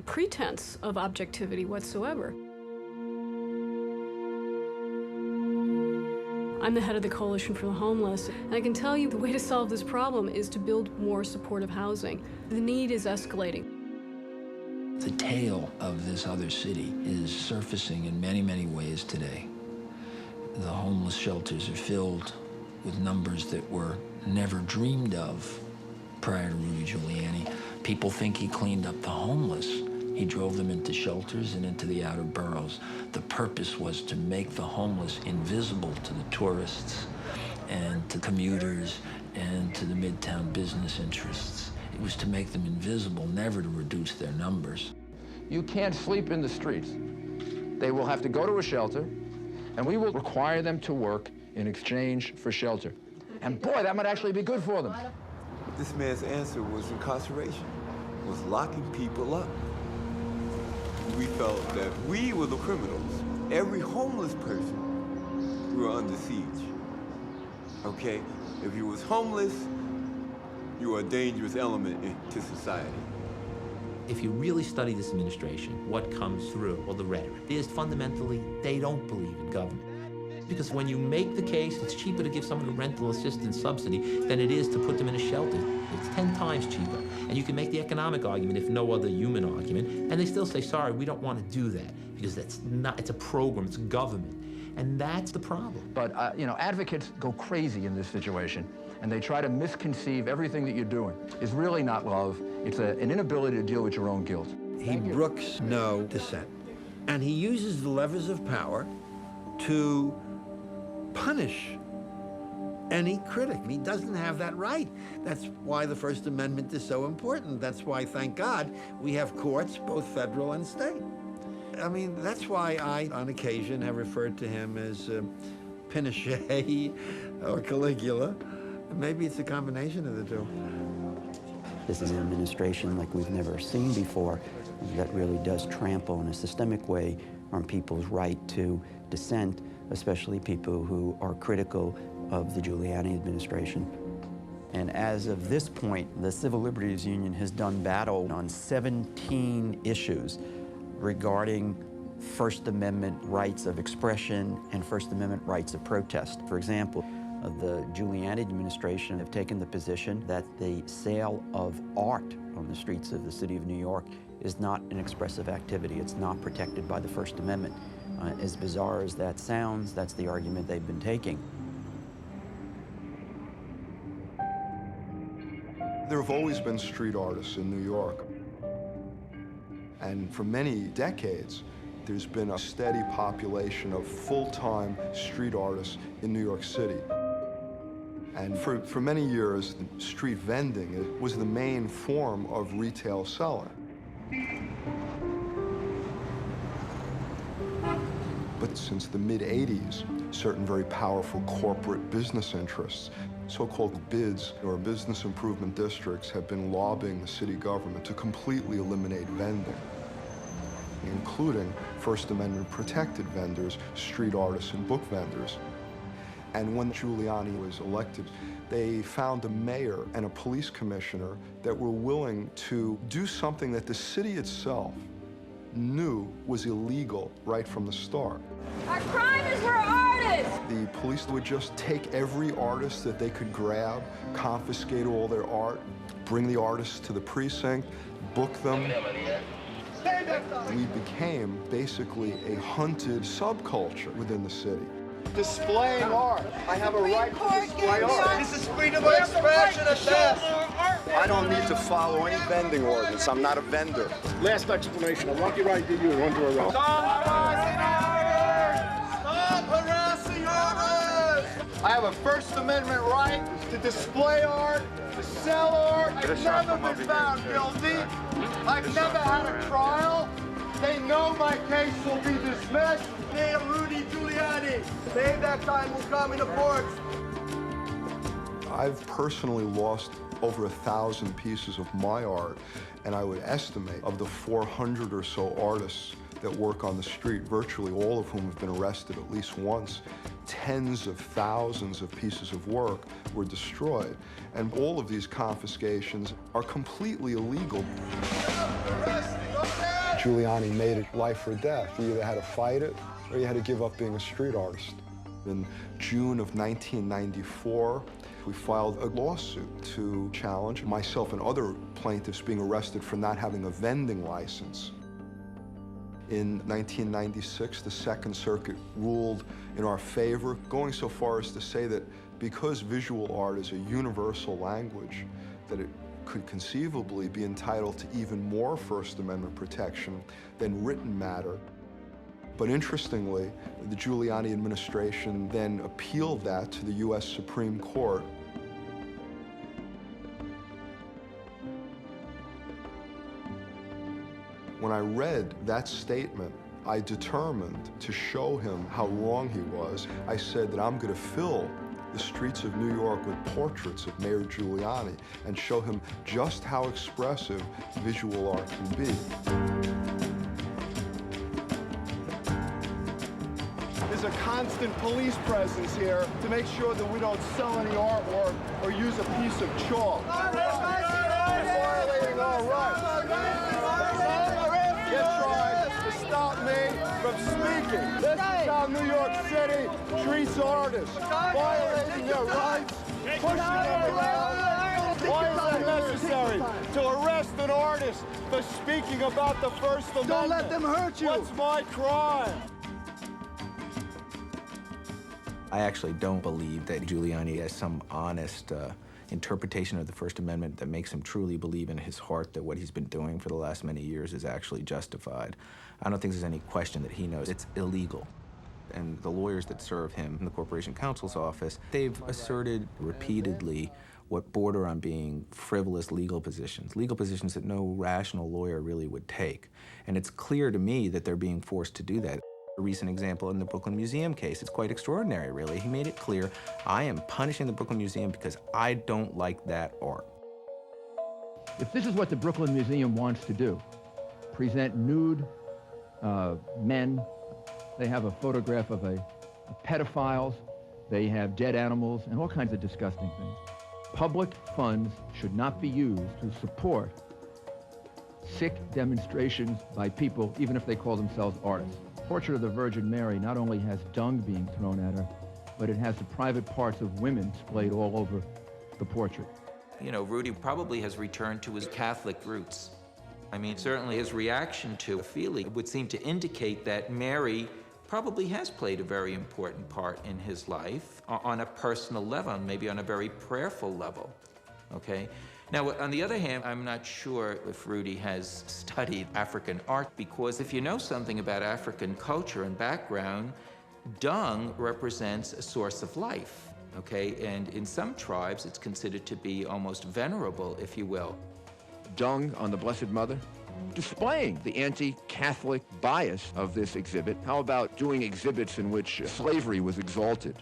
[SPEAKER 18] pretense of objectivity whatsoever. I'm the head of the Coalition for the Homeless, and I can tell you the way to solve this problem is to build more supportive housing. The need is escalating.
[SPEAKER 21] The tale of this other city is surfacing in many, many ways today. The homeless shelters are filled with numbers that were never dreamed of prior to Rudy Giuliani. People think he cleaned up the homeless. He drove them into shelters and into the outer boroughs. The purpose was to make the homeless invisible to the tourists and to commuters and to the Midtown business interests. It was to make them invisible, never to reduce their numbers.
[SPEAKER 7] You can't sleep in the streets. They will have to go to a shelter, and we will require them to work in exchange for shelter. And boy, that might actually be good for them.
[SPEAKER 20] This man's answer was incarceration, was locking people up. We felt that we were the criminals. Every homeless person, we were under siege. Okay? If you was homeless, you were a dangerous element to society.
[SPEAKER 16] If you really study this administration, what comes through, well, the rhetoric, is fundamentally they don't believe in government. Because when you make the case, it's cheaper to give someone a rental assistance subsidy than it is to put them in a shelter. It's 10 times cheaper. And you can make the economic argument, if no other human argument, and they still say, sorry, we don't want to do that, because that's not, it's a program, it's government. And that's the problem.
[SPEAKER 7] But, you know, advocates go crazy in this situation, and they try to misconceive everything that you're doing. It's really not love. It's an inability to deal with your own guilt.
[SPEAKER 23] He brooks no dissent. And he uses the levers of power to punish any critic. He doesn't have that right. That's why the First Amendment is so important. That's why, thank God, we have courts, both federal and state. I mean, that's why I, on occasion, have referred to him as Pinochet or Caligula. Maybe it's a combination of the two.
[SPEAKER 25] This is an administration like we've never seen before that really does trample in a systemic way on people's right to dissent, especially people who are critical of the Giuliani administration. And as of this point, the Civil Liberties Union has done battle on 17 issues regarding First Amendment rights of expression and First Amendment rights of protest. For example, the Giuliani administration have taken the position that the sale of art on the streets of the city of New York is not an expressive activity. It's not protected by the First Amendment. As bizarre as that sounds, that's the argument they've been taking.
[SPEAKER 28] There have always been street artists in New York. And for many decades, there's been a steady population of full-time street artists in New York City. And for many years, street vending was the main form of retail selling. But since the mid-'80s, certain very powerful corporate business interess, so-called BIDs, or business improvement districts, have been lobbying the city government to completely eliminate vending, including First Amendment protected vendors, street artists, and book vendors. And when Giuliani was elected, they found a mayor and a police commissioner that were willing to do something that the city itself knew was illegal right from the start.
[SPEAKER 5] Our crime is for artists!
[SPEAKER 28] The police would just take every artist that they could grab, confiscate all their art, bring the artists to the precinct, book them. We became basically a hunted subculture within the city.
[SPEAKER 9] Displaying art. I have a right to display art. This is freedom of expression at best. I don't need to follow any vending ordinance. I'm not a vendor.
[SPEAKER 10] Last explanation. I want your ID. You're under arrest.
[SPEAKER 9] Stop harassing artists! I have a First Amendment right to display art, to sell art. I've never been found guilty. I've never had a trial. They know my case will be dismissed. They are Rudy Giuliani. Maybe that time will come in the courts.
[SPEAKER 28] I've personally lost over 1,000 pieces of my art, and I would estimate of the 400 or so artists that work on the street, virtually all of whom have been arrested at least once, tens of thousands of pieces of work were destroyed. And all of these confiscations are completely illegal. Giuliani made it life or death. You either had to fight it or you had to give up being a street artist. In June of 1994, we filed a lawsuit to challenge myself and other plaintiffs being arrested for not having a vending license. In 1996, the Second Circuit ruled in our favor, going so far as to say that because visual art is a universal language, that it could conceivably be entitled to even more First Amendment protection than written matter. But interestingly, the Giuliani administration then appealed that to the US Supreme Court. When I read that statement, I determined to show him how wrong he was. I said that I'm going to fill the streets of New York with portraits of Mayor Giuliani and show him just how expressive visual art can be.
[SPEAKER 9] There's a constant police presence here to make sure that we don't sell any artwork or use a piece of chalk. Violating our rights. You tried to stop me from speaking. This is how New York City treats artists, violating their rights, pushing them around. Why is that necessary? To arrest an artist for speaking about the First Amendment. Don't let them hurt you. What's my crime?
[SPEAKER 12] I actually don't believe that Giuliani has some honest interpretation of the First Amendment that makes him truly believe in his heart that what he's been doing for the last many years is actually justified. I don't think there's any question that he knows it's illegal. And the lawyers that serve him in the Corporation Counsel's office, they've asserted repeatedly what border on being frivolous legal positions that no rational lawyer really would take. And it's clear to me that they're being forced to do that. A recent example in the Brooklyn Museum case, it's quite extraordinary, really. He made it clear, I am punishing the Brooklyn Museum because I don't like that art.
[SPEAKER 7] If this is what the Brooklyn Museum wants to do, present nude men, they have a photograph of pedophiles, they have dead animals, and all kinds of disgusting things. Public funds should not be used to support sick demonstrations by people, even if they call themselves artists. The portrait of the Virgin Mary not only has dung being thrown at her, but it has the private parts of women displayed all over the portrait.
[SPEAKER 13] You know, Rudy probably has returned to his Catholic roots. I mean, certainly his reaction to Ophelia would seem to indicate that Mary probably has played a very important part in his life on a personal level, maybe on a very prayerful level, okay? Now, on the other hand, I'm not sure if Rudy has studied African art, because if you know something about African culture and background, dung represents a source of life, okay? And in some tribes, it's considered to be almost venerable, if you will.
[SPEAKER 7] Dung on the Blessed Mother, displaying the anti-Catholic bias of this exhibit. How about doing exhibits in which slavery was exalted?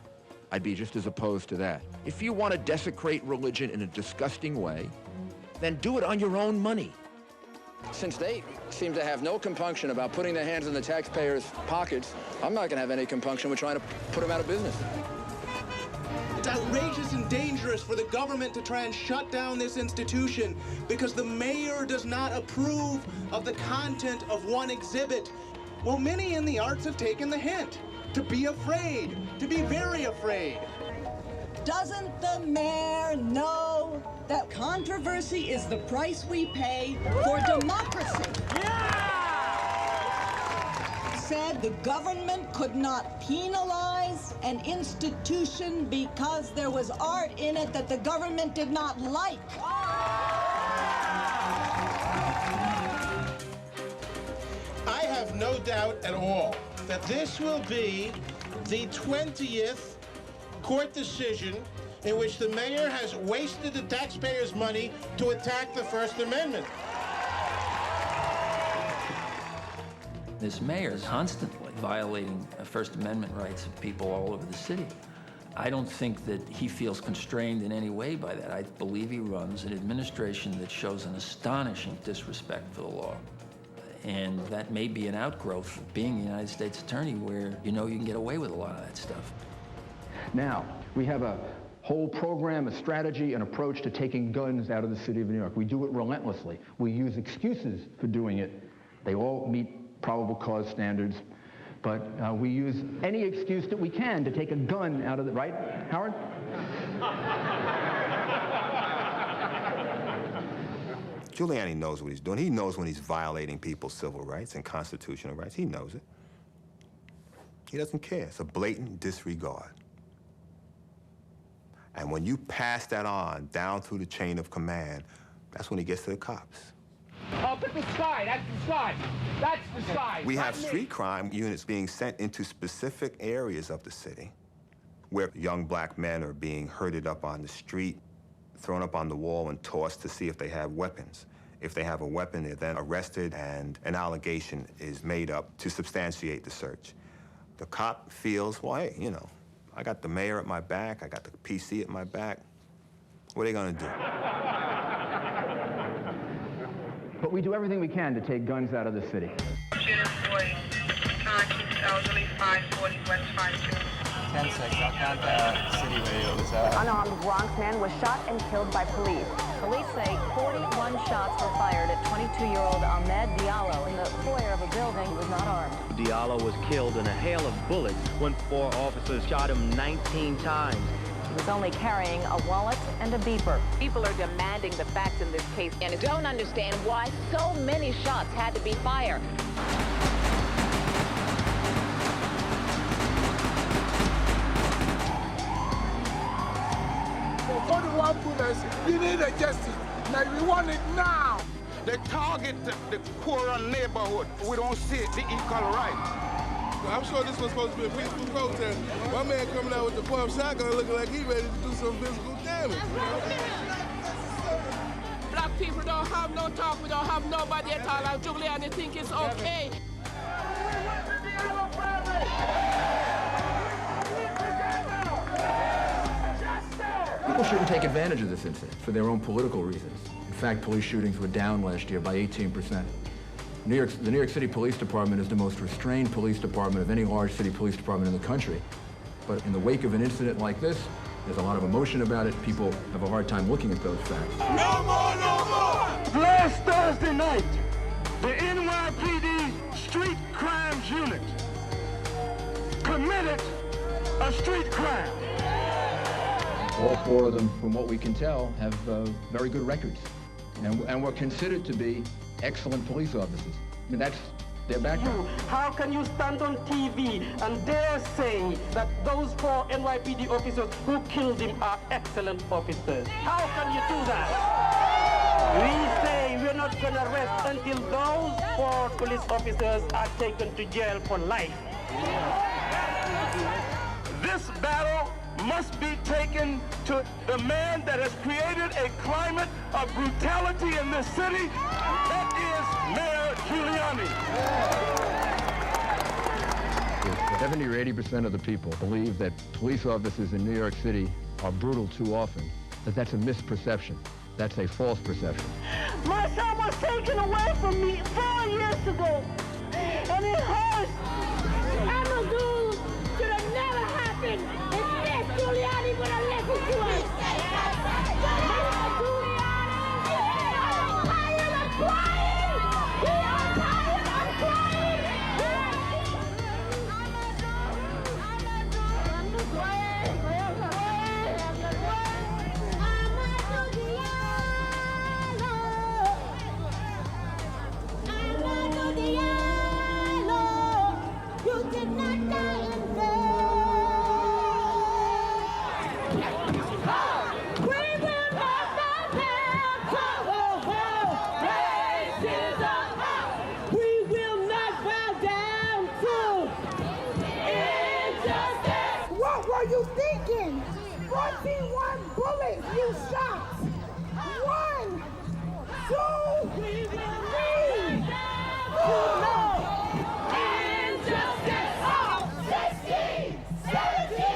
[SPEAKER 7] I'd be just as opposed to that. If you want to desecrate religion in a disgusting way, then do it on your own money.
[SPEAKER 4] Since they seem to have no compunction about putting their hands in the taxpayers' pockets, I'm not going to have any compunction with trying to put them out of business.
[SPEAKER 6] It's outrageous and dangerous for the government to try and shut down this institution because the mayor does not approve of the content of one exhibit. Well, many in the arts have taken the hint to be afraid, to be very afraid.
[SPEAKER 8] Doesn't the mayor know that controversy is the price we pay for democracy? Said the government could not penalize an institution because there was art in it that the government did not like.
[SPEAKER 10] I have no doubt at all that this will be the 20th court decision in which the mayor has wasted the taxpayers' money to attack the First Amendment.
[SPEAKER 21] This mayor is constantly violating First Amendment rights of people all over the city. I don't think that he feels constrained in any way by that. I believe he runs an administration that shows an astonishing disrespect for the law. And that may be an outgrowth of being a United States attorney where you know you can get away with a lot of that stuff.
[SPEAKER 11] Now, we have a whole program, a strategy, an approach to taking guns out of the city of New York. We do it relentlessly. We use excuses for doing it. They all meet probable cause standards, but we use any excuse that we can to take a gun out of the, right, Howard?
[SPEAKER 12] Giuliani knows what he's doing. He knows when he's violating people's civil rights and constitutional rights. He knows it. He doesn't care. It's a blatant disregard. And when you pass that on down through the chain of command, that's when he gets to the cops.
[SPEAKER 14] Oh, but the sky, that's the sky. That's the sky.
[SPEAKER 12] We have street crime units being sent into specific areas of the city where young black men are being herded up on the street, thrown up on the wall and tossed to see if they have weapons. If they have a weapon, they're then arrested and an allegation is made up to substantiate the search. The cop feels, well, hey, you know, I got the mayor at my back, I got the PC at my back. What are they gonna do?
[SPEAKER 11] But we do everything we can to take guns out of the city.
[SPEAKER 15] Elderly, 540 West 52.
[SPEAKER 24] 10-6, I'll count the city radios.
[SPEAKER 15] An unarmed Bronx man was shot and killed by police.
[SPEAKER 26] Police say 41 shots were fired at 22-year-old Ahmed Diallo in the foyer of a building. He was not armed.
[SPEAKER 29] Diallo was killed in a hail of bullets when 4 officers shot him 19 times.
[SPEAKER 26] He was only carrying a wallet and a beeper.
[SPEAKER 15] People are demanding the facts in this case and don't understand why so many shots had to be fired.
[SPEAKER 10] For 41 bullets, we need a justice. Now we want it now.
[SPEAKER 9] They target the poorer neighborhood. We don't see the equal right.
[SPEAKER 10] I'm sure this was supposed to be a peaceful protest. My man coming out with the pump shotgun looking like he's ready to do some physical damage.
[SPEAKER 15] Black people don't have no talk, we don't have nobody at all, and Giuliani think it's okay.
[SPEAKER 7] People shouldn't take advantage of this incident for their own political reasons. In fact, police shootings were down last year by 18%. The New York City Police Department is the most restrained police department of any large city police department in the country. But in the wake of an incident like this, there's a lot of emotion about it. People have a hard time looking at those facts.
[SPEAKER 10] No more, no more!
[SPEAKER 9] Last Thursday night, the NYPD Street Crimes Unit committed a street crime.
[SPEAKER 7] All 4 of them, from what we can tell, have very good records and were considered to be excellent police officers. I mean, that's their background.
[SPEAKER 15] How can you stand on TV and dare say that those 4 NYPD officers who killed him are excellent officers? How can you do that? We say we're not going to rest until those 4 police officers are taken to jail for life.
[SPEAKER 9] This battle must
[SPEAKER 15] must be taken to the man that has created a climate of brutality in this city. That is Mayor Giuliani.
[SPEAKER 7] 70 or 80% of the people believe that police officers in New York City are brutal too often, but that's a misperception. That's a false perception.
[SPEAKER 15] My son was taken away from me 4 years ago, and it hurts.
[SPEAKER 5] Amadou should have never happened if Giuliani would have listened to us. I'm tired of crying. We are tired of crying. You did not die in we will not bow down to racism. We will not bow down to injustice. What were you thinking? 41 bullets you shot. 1, 2, 3, 4. Injustice. 16, 17, 18,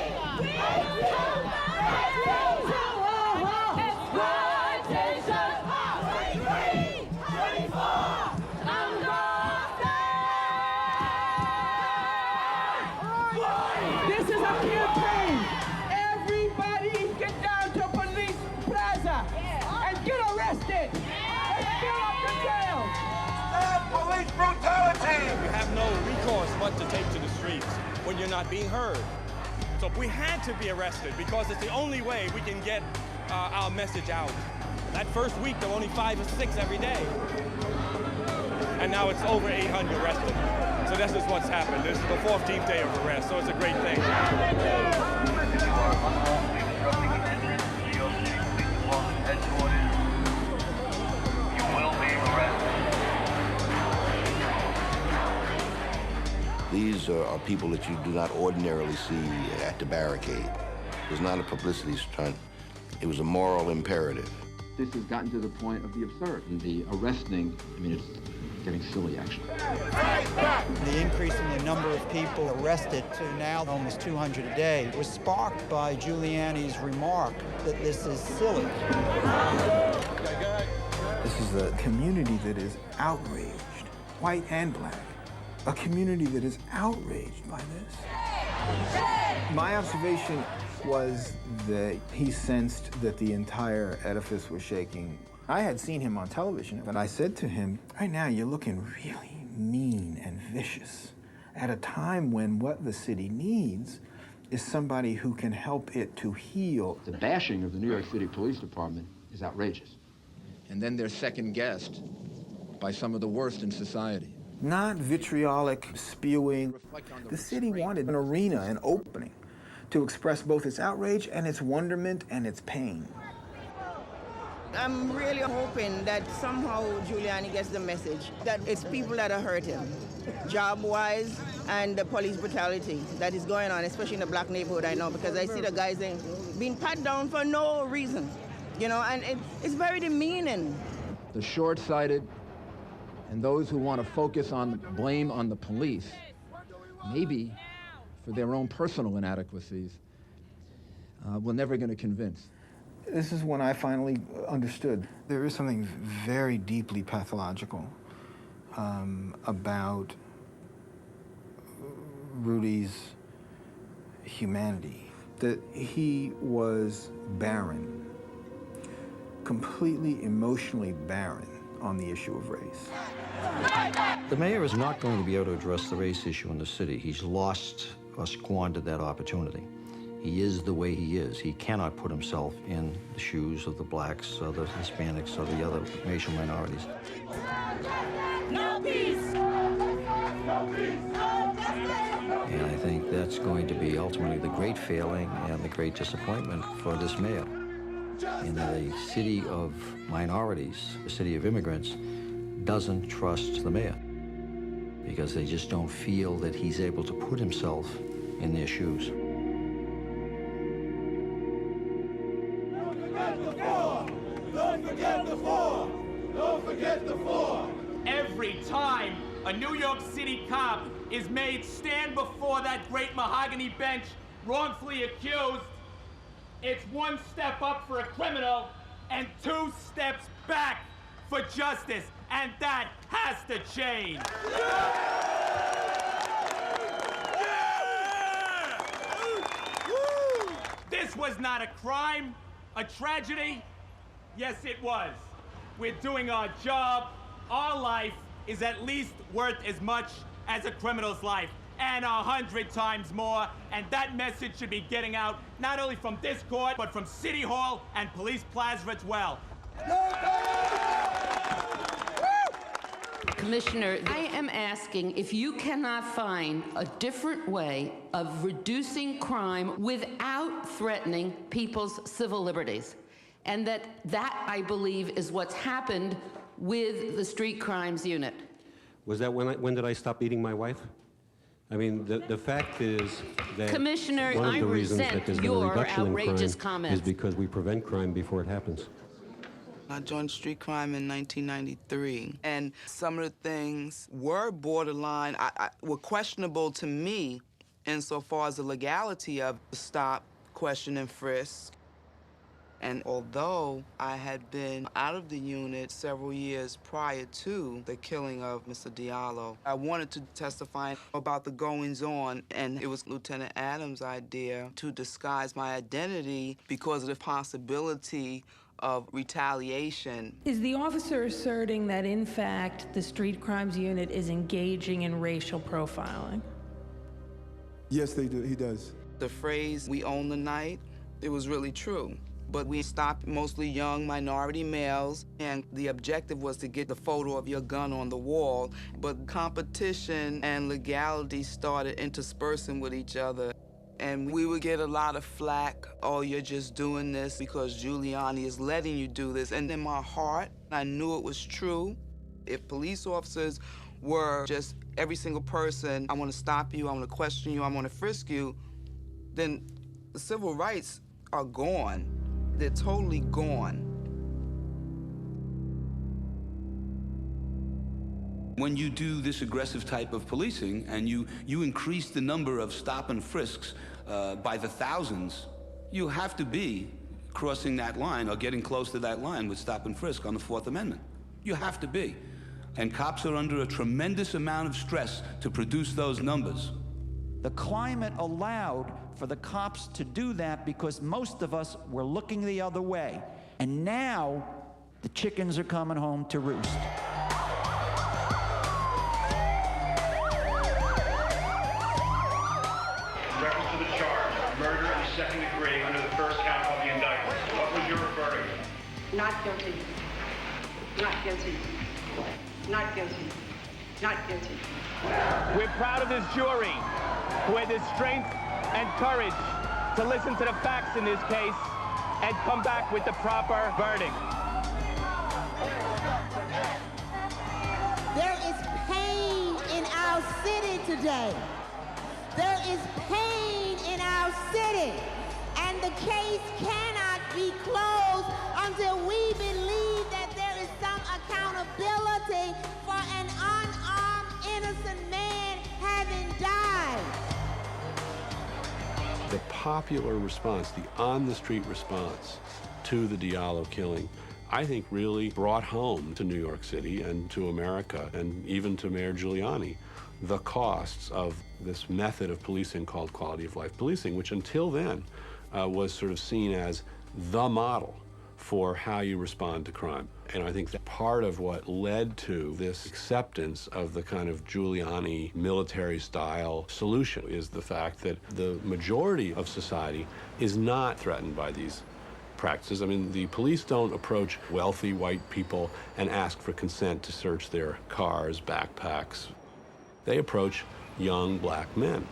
[SPEAKER 5] this is a campaign. Everybody get down to Police Plaza and get arrested. And fill up the jail.
[SPEAKER 9] Stop police brutality!
[SPEAKER 1] You have no recourse but to take to the streets when you're not being heard. So we had to be arrested because it's the only way we can get our message out. That first week, there were only 5 or 6 every day. And now it's over 800 arrested. So this is what's happened. This is the 14th day of arrest, so it's a great thing.
[SPEAKER 2] These are people that you do not ordinarily see at the barricade. It was not a publicity stunt. It was a moral imperative.
[SPEAKER 7] This has gotten to the point of the absurd. And the arresting, I mean, it's getting silly, actually.
[SPEAKER 3] The increase in the number of people arrested to now almost 200 a day was sparked by Giuliani's remark that this is silly.
[SPEAKER 12] This is a community that is outraged, white and black. A community that is outraged by this. My observation was that he sensed that the entire edifice was shaking. I had seen him on television, and I said to him, right now you're looking really mean and vicious at a time when what the city needs is somebody who can help it to heal.
[SPEAKER 7] The bashing of the New York City Police Department is outrageous. And then they're second-guessed by some of the worst in society.
[SPEAKER 12] Not vitriolic spewing. The city wanted an arena, an opening, to express both its outrage and its wonderment and its pain.
[SPEAKER 17] I'm really hoping that somehow Giuliani gets the message that it's people that are hurting, job-wise, and the police brutality that is going on, especially in the black neighborhood I know, because I see the guys being pat down for no reason, you know, and it's very demeaning.
[SPEAKER 7] The short-sighted and those who want to focus on blame on the police, maybe for their own personal inadequacies, we're never going to convince.
[SPEAKER 12] This is when I finally understood. There is something very deeply pathological about Rudy's humanity, that he was barren, completely emotionally barren on the issue of race.
[SPEAKER 18] The mayor is not going to be able to address the race issue in the city. He's lost or squandered that opportunity. He is the way he is. He cannot put himself in the shoes of the blacks or the Hispanics or the other racial minorities.
[SPEAKER 5] No peace! No peace! No justice!
[SPEAKER 18] And I think that's going to be ultimately the great failing and the great disappointment for this mayor. In that a city of minorities, a city of immigrants, doesn't trust the mayor because they just don't feel that he's able to put himself in their shoes.
[SPEAKER 13] hit the floor. Every time a New York City cop is made stand before that great mahogany bench, wrongfully accused, it's one step up for a criminal and 2 steps back for justice, and that has to change. This was not a crime, a tragedy. Yes, it was. We're doing our job. Our life is at least worth as much as a criminal's life, and 100 times more. And that message should be getting out not only from this court, but from City Hall and Police Plaza as well.
[SPEAKER 16] Commissioner, I am asking if you cannot find a different way of reducing crime without threatening people's civil liberties. And that, I believe, is what's happened with the street crimes unit.
[SPEAKER 19] Was that when did I stop beating my wife? I mean, the fact is that
[SPEAKER 16] Commissioner,
[SPEAKER 19] one of the reasons that there's been a reduction in
[SPEAKER 16] outrageous
[SPEAKER 19] crime
[SPEAKER 16] comments.
[SPEAKER 19] is because we prevent crime before it happens.
[SPEAKER 20] I joined street crime in 1993, and some of the things were borderline, were questionable to me insofar as the legality of the stop, question, and frisk. And although I had been out of the unit several years prior to the killing of Mr. Diallo, I wanted to testify about the goings-on, and it was Lieutenant Adams' idea to disguise my identity because of the possibility of retaliation.
[SPEAKER 22] Is the officer asserting that, in fact, the street crimes unit is engaging in racial profiling?
[SPEAKER 23] Yes, they do. He does.
[SPEAKER 20] The phrase, "we own the night," it was really true. But we stopped mostly young minority males, and the objective was to get the photo of your gun on the wall. But competition and legality started interspersing with each other. And we would get a lot of flack. "Oh, you're just doing this because Giuliani is letting you do this." And in my heart, I knew it was true. If police officers were just every single person, "I want to stop you, I want to question you, I want to frisk you," then the civil rights are gone. They're totally gone.
[SPEAKER 25] When you do this aggressive type of policing and you increase the number of stop and frisks by the thousands, you have to be crossing that line or getting close to that line with stop and frisk on the Fourth Amendment. You have to be. And cops are under a tremendous amount of stress to produce those numbers.
[SPEAKER 27] The climate allowed for the cops to do that because most of us were looking the other way. And now the chickens are coming home to roost.
[SPEAKER 28] Reference to the charge, murder in the second degree under the first count of the indictment. What was your verdict?
[SPEAKER 30] Not guilty. Not guilty. Not guilty. Not guilty.
[SPEAKER 13] We're proud of this jury who had the strength and courage to listen to the facts in this case and come back with the proper verdict.
[SPEAKER 31] There is pain in our city today. There is pain in our city, and the case cannot be closed until we believe that there is some accountability for an unarmed, innocent man having died.
[SPEAKER 32] The popular response, the on-the-street response to the Diallo killing, I think really brought home to New York City and to America and even to Mayor Giuliani the costs of this method of policing called quality of life policing, which until then was sort of seen as the model for how you respond to crime. And I think that part of what led to this acceptance of the kind of Giuliani military-style solution is the fact that the majority of society is not threatened by these practices. I mean, the police don't approach wealthy white people and ask for consent to search their cars, backpacks. They approach young black men.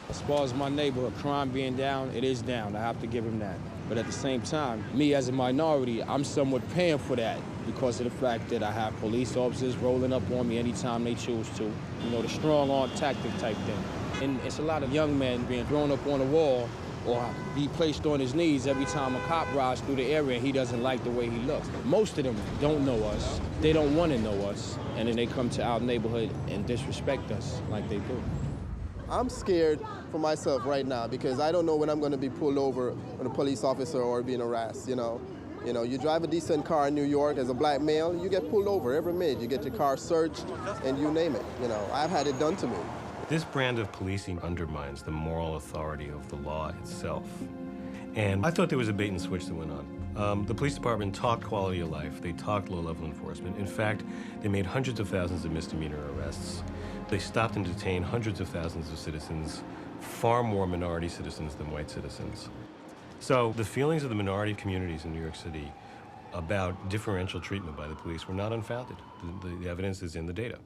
[SPEAKER 33] As far as my neighborhood, crime being down, it is down. I have to give him that. But at the same time, me as a minority, I'm somewhat paying for that because of the fact that I have police officers rolling up on me anytime they choose to. You know, the strong arm tactic type thing. And it's a lot of young men being thrown up on the wall or be placed on his knees every time a cop rides through the area and he doesn't like the way he looks. Most of them don't know us. They don't want to know us. And then they come to our neighborhood and disrespect us like they do.
[SPEAKER 1] I'm scared for myself right now because I don't know when I'm going to be pulled over with a police officer or being harassed, you know. You drive a decent car in New York as a black male, you get pulled over every minute. You get your car searched and you name it. I've had it done to me.
[SPEAKER 4] This brand of policing undermines the moral authority of the law itself. And I thought there was a bait and switch that went on. The police department talked quality of life. They talked low-level enforcement. In fact, they made hundreds of thousands of misdemeanor arrests. They stopped and detained hundreds of thousands of citizens, far more minority citizens than white citizens. So the feelings of the minority communities in New York City about differential treatment by the police were not unfounded. The evidence is in the data.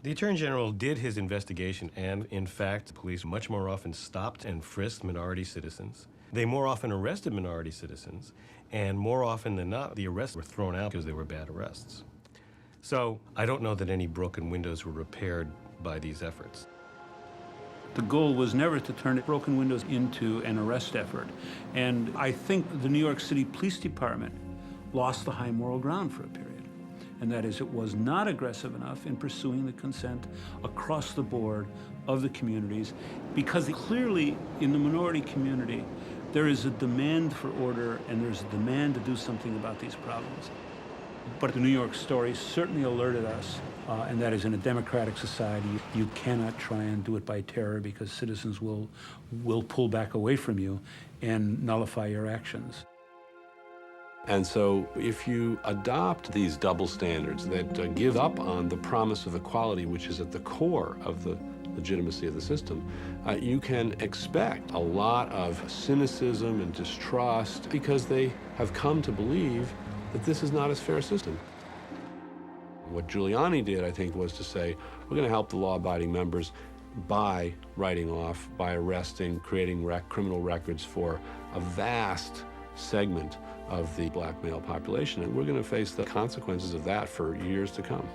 [SPEAKER 4] The Attorney General did his investigation, and in fact, the police much more often stopped and frisked minority citizens. They more often arrested minority citizens, and more often than not, the arrests were thrown out because they were bad arrests. So I don't know that any broken windows were repaired by these efforts.
[SPEAKER 6] The goal was never to turn broken windows into an arrest effort. And I think the New York City Police Department lost the high moral ground for a period. And that is, it was not aggressive enough in pursuing the consent across the board of the communities, because clearly in the minority community, there is a demand for order and there's a demand to do something about these problems. But the New York story certainly alerted us, and that is, in a democratic society, you cannot try and do it by terror because citizens will pull back away from you and nullify your actions.
[SPEAKER 32] And so if you adopt these double standards that give up on the promise of equality, which is at the core of the legitimacy of the system, you can expect a lot of cynicism and distrust because they have come to believe that this is not a fair system. What Giuliani did, I think, was to say, we're going to help the law-abiding members by writing off, by arresting, creating criminal records for a vast segment of the black male population, and we're going to face the consequences of that for years to come.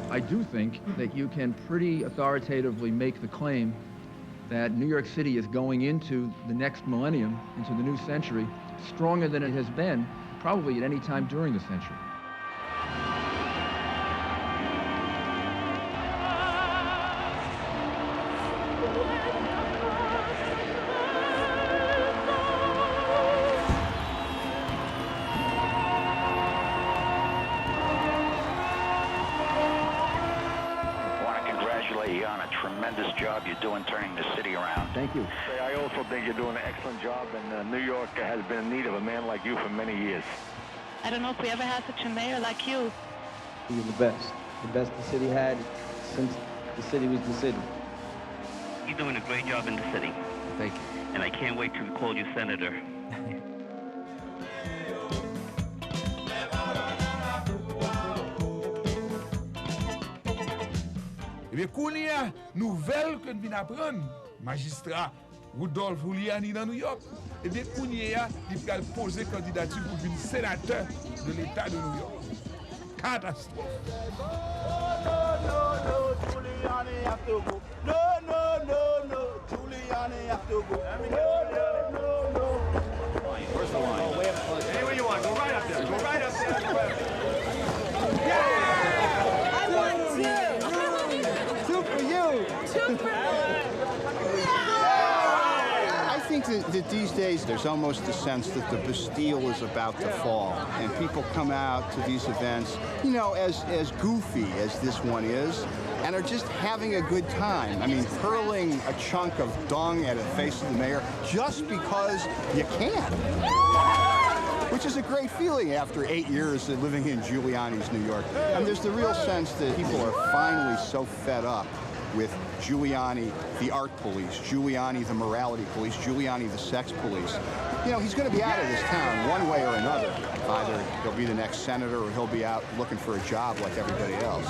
[SPEAKER 7] I do think that you can pretty authoritatively make the claim that New York City is going into the next millennium, into the new century, stronger than it has been probably at any time during the century.
[SPEAKER 8] Tremendous job you're doing turning the city around.
[SPEAKER 7] Thank you.
[SPEAKER 8] I also think you're doing an excellent job, and New York has been in need of a man like you for many years.
[SPEAKER 9] I don't know if we ever had such a mayor like you.
[SPEAKER 10] You're the best the city had since the city was the city.
[SPEAKER 9] You're doing a great job in the city.
[SPEAKER 10] Thank you.
[SPEAKER 9] And I can't wait to call you senator.
[SPEAKER 11] Ebe kounia, nouvel kwen vin apren, magistrat Rudy Giuliani dans New York. Ebe kounia, il pral pose candidature pour vin sénateur de l'État de New York. Catastrophe.
[SPEAKER 5] No, Giuliani have to go. No, Giuliani have to go. No.
[SPEAKER 13] Where's the line? Oh, anywhere you want, go right up there. Go right up there.
[SPEAKER 5] I want two for you. Two for
[SPEAKER 14] I think that these days there's almost a sense that the Bastille is about to fall, and people come out to these events, as goofy as this one is, and are just having a good time. I mean, hurling a chunk of dung at the face of the mayor just because you can. Which is a great feeling after 8 years of living in Giuliani's New York. And there's the real sense that people are finally so fed up with Giuliani, the art police, Giuliani, the morality police, Giuliani, the sex police. He's going to be out of this town one way or another. Either he'll be the next senator or he'll be out looking for a job like everybody else.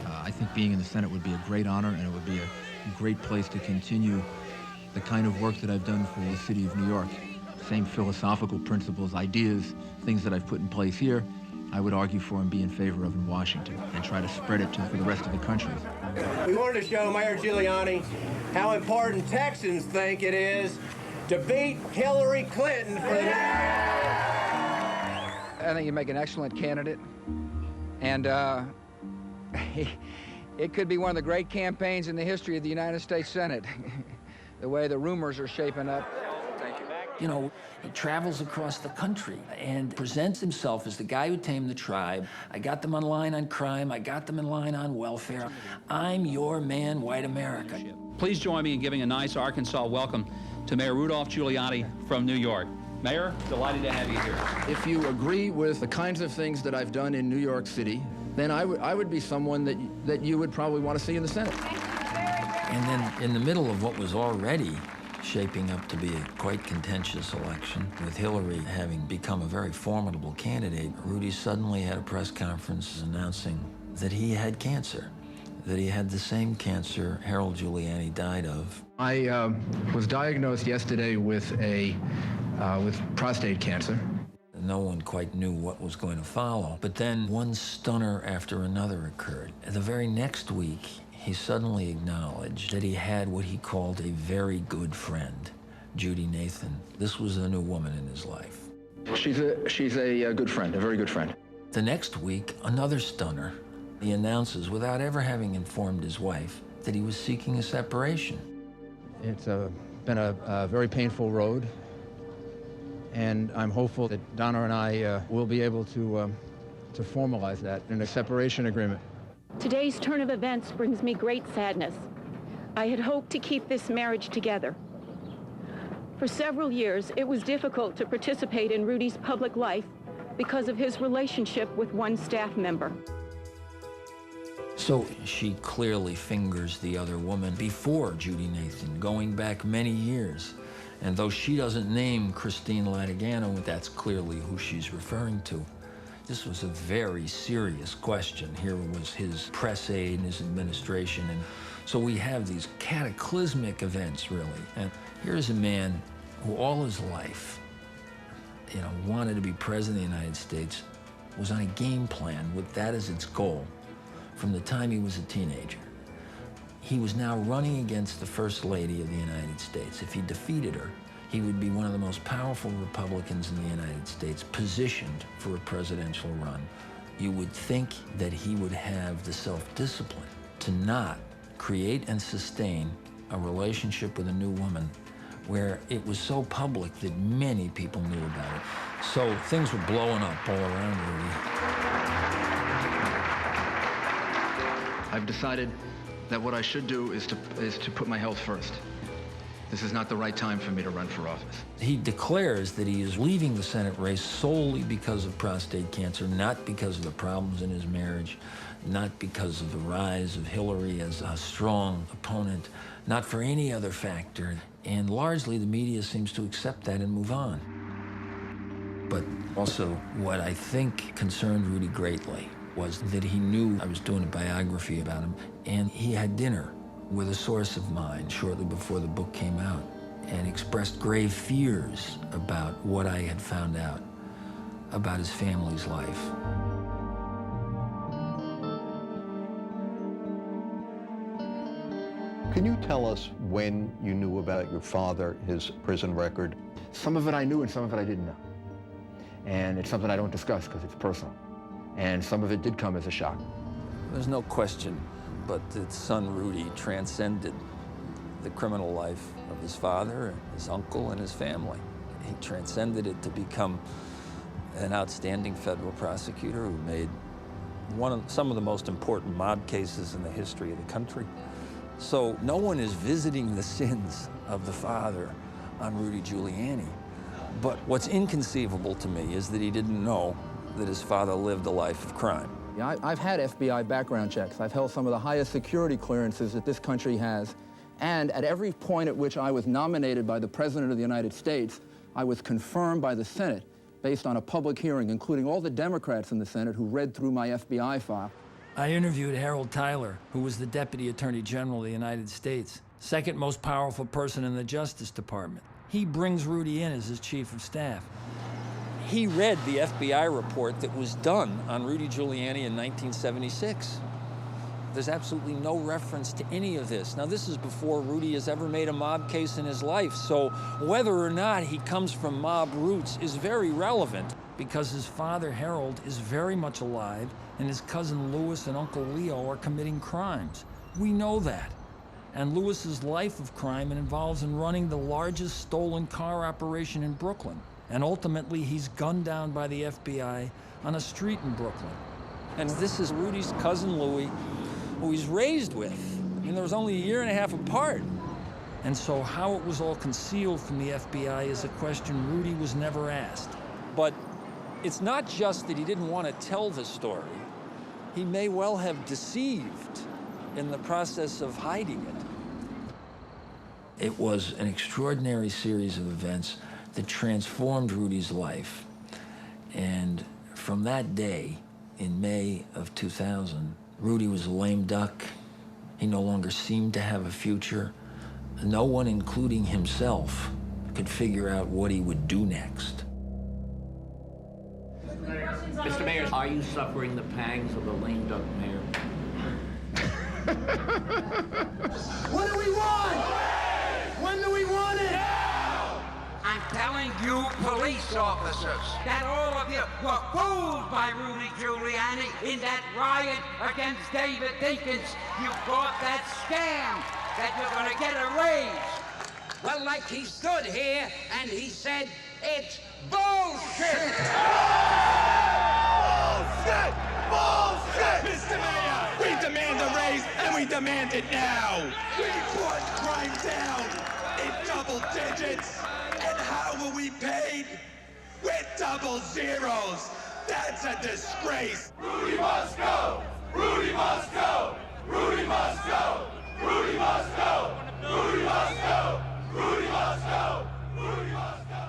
[SPEAKER 15] I think being in the Senate would be a great honor, and it would be a great place to continue
[SPEAKER 7] the kind of work that I've done for the city of New York. Same philosophical principles, ideas, things that I've put in place here, I would argue for and be in favor of in Washington and try to spread it for the rest of the country.
[SPEAKER 2] We wanted to show Mayor Giuliani how important Texans think it is to beat Hillary Clinton for the...
[SPEAKER 3] I think you make an excellent candidate, and it could be one of the great campaigns in the history of the United States Senate, the way the rumors are shaping up. Thank you.
[SPEAKER 12] You know, he travels across the country and presents himself as the guy who tamed the tribe. I got them in line on crime. I got them in line on welfare. I'm your man, white America.
[SPEAKER 15] Please join me in giving a nice Arkansas welcome to Mayor Rudolph Giuliani from New York. Mayor, delighted to have you here.
[SPEAKER 7] If you agree with the kinds of things that I've done in New York City, then I would be someone that you would probably want to see in the Senate.
[SPEAKER 12] And then in the middle of what was already shaping up to be a quite contentious election, with Hillary having become a very formidable candidate, Rudy suddenly had a press conference announcing that he had cancer, that he had the same cancer Harold Giuliani died of.
[SPEAKER 7] I was diagnosed yesterday with prostate cancer.
[SPEAKER 12] No one quite knew what was going to follow. But then one stunner after another occurred. The very next week, he suddenly acknowledged that he had what he called a very good friend, Judy Nathan. This was a new woman in his life.
[SPEAKER 7] She's a good friend, a very good friend.
[SPEAKER 12] The next week, another stunner. He announces, without ever having informed his wife, that he was seeking a separation.
[SPEAKER 7] It's been a very painful road, and I'm hopeful that Donna and I will be able to formalize that in a separation agreement.
[SPEAKER 16] Today's turn of events brings me great sadness. I had hoped to keep this marriage together. For several years, it was difficult to participate in Rudy's public life because of his relationship with one staff member.
[SPEAKER 12] So she clearly fingers the other woman before Judy Nathan, going back many years. And though she doesn't name Christine Latigano, that's clearly who she's referring to. This was a very serious question. Here was his press aide and his administration. And so we have these cataclysmic events, really. And here's a man who all his life, wanted to be president of the United States, was on a game plan with that as its goal from the time he was a teenager. He was now running against the First Lady of the United States. If he defeated her, he would be one of the most powerful Republicans in the United States, positioned for a presidential run. You would think that he would have the self-discipline to not create and sustain a relationship with a new woman where it was so public that many people knew about it. So things were blowing up all around Rudy.
[SPEAKER 7] I've decided that what I should do is to put my health first. This is not the right time for me to run for office.
[SPEAKER 12] He declares that he is leaving the Senate race solely because of prostate cancer, not because of the problems in his marriage, not because of the rise of Hillary as a strong opponent, not for any other factor. And largely the media seems to accept that and move on. But also what I think concerned Rudy greatly was that he knew I was doing a biography about him, and he had dinner with a source of mine shortly before the book came out and expressed grave fears about what I had found out about his family's life.
[SPEAKER 17] Can you tell us when you knew about your father, his prison record?
[SPEAKER 7] Some of it I knew and some of it I didn't know. And it's something I don't discuss because it's personal. And some of it did come as a shock.
[SPEAKER 12] There's no question but that son Rudy transcended the criminal life of his father, his uncle, and his family. He transcended it to become an outstanding federal prosecutor who made some of the most important mob cases in the history of the country. So no one is visiting the sins of the father on Rudy Giuliani. But what's inconceivable to me is that he didn't know that his father lived a life of crime.
[SPEAKER 7] I've had FBI background checks. I've held some of the highest security clearances that this country has. And at every point at which I was nominated by the President of the United States, I was confirmed by the Senate based on a public hearing, including all the Democrats in the Senate who read through my FBI file.
[SPEAKER 12] I interviewed Harold Tyler, who was the Deputy Attorney General of the United States. second most powerful person in the Justice Department. He brings Rudy in as his chief of staff. He read the FBI report that was done on Rudy Giuliani in 1976. There's absolutely no reference to any of this. Now, this is before Rudy has ever made a mob case in his life, so whether or not he comes from mob roots is very relevant because his father, Harold, is very much alive and his cousin Louis and Uncle Leo are committing crimes. We know that. And Louis's life of crime involves in running the largest stolen car operation in Brooklyn. And ultimately, he's gunned down by the FBI on a street in Brooklyn. And this is Rudy's cousin Louis, who he's raised with. And there was only a year and a half apart. And so how it was all concealed from the FBI is a question Rudy was never asked. But it's not just that he didn't want to tell the story. He may well have deceived in the process of hiding it. It was an extraordinary series of events that transformed Rudy's life. And from that day, in May of 2000, Rudy was a lame duck. He no longer seemed to have a future. No one, including himself, could figure out what he would do next.
[SPEAKER 18] Mr. Mayor, are you suffering the pangs of the lame duck mayor?
[SPEAKER 5] What do we want? When do we want it?
[SPEAKER 19] Now! I'm telling you, police officers, that all of you were fooled by Rudy Giuliani in that riot against David Dinkins. You thought that scam, that you're gonna get a raise. Well, like he stood here and he said, it's bullshit!
[SPEAKER 5] Bullshit! Bullshit! Mr. Mayor, we demand a raise, and we demand it now! We put crime down in double digits, and how will we pay? With double zeros! That's a disgrace!
[SPEAKER 19] Rudy must go! Rudy must go! Rudy must go! Rudy must go! Rudy must go! Rudy must go! Rudy must go!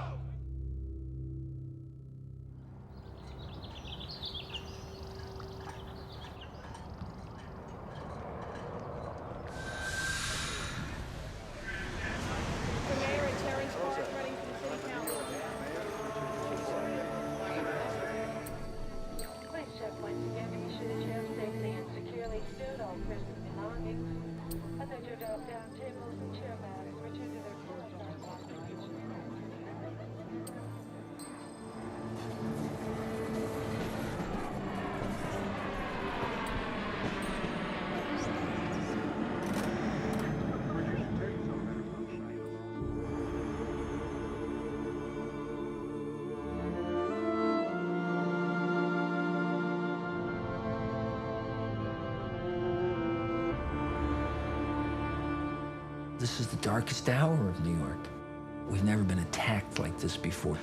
[SPEAKER 12] This is the darkest hour of New York. We've never been attacked like this before.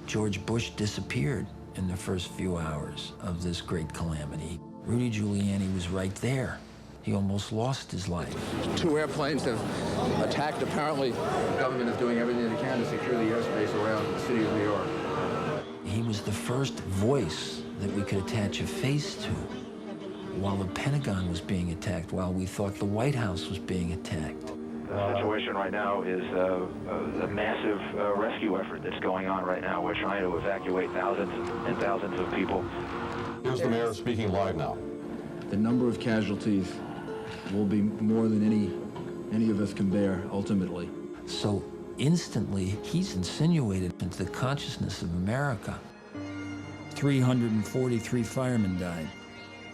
[SPEAKER 12] George Bush disappeared in the first few hours of this great calamity. Rudy Giuliani was right there. He almost lost his life.
[SPEAKER 7] 2 airplanes have attacked. Apparently, the government is doing everything they can to secure the airspace around the city of New York.
[SPEAKER 12] He was the first voice that we could attach a face to while the Pentagon was being attacked, while we thought the White House was being attacked.
[SPEAKER 8] The situation right now is a massive rescue effort that's going on right now. We're trying to evacuate thousands and thousands of people.
[SPEAKER 20] Here's the mayor speaking live now.
[SPEAKER 21] The number of casualties will be more than any of us can bear, ultimately.
[SPEAKER 12] So instantly, he's insinuated into the consciousness of America. 343 firemen died.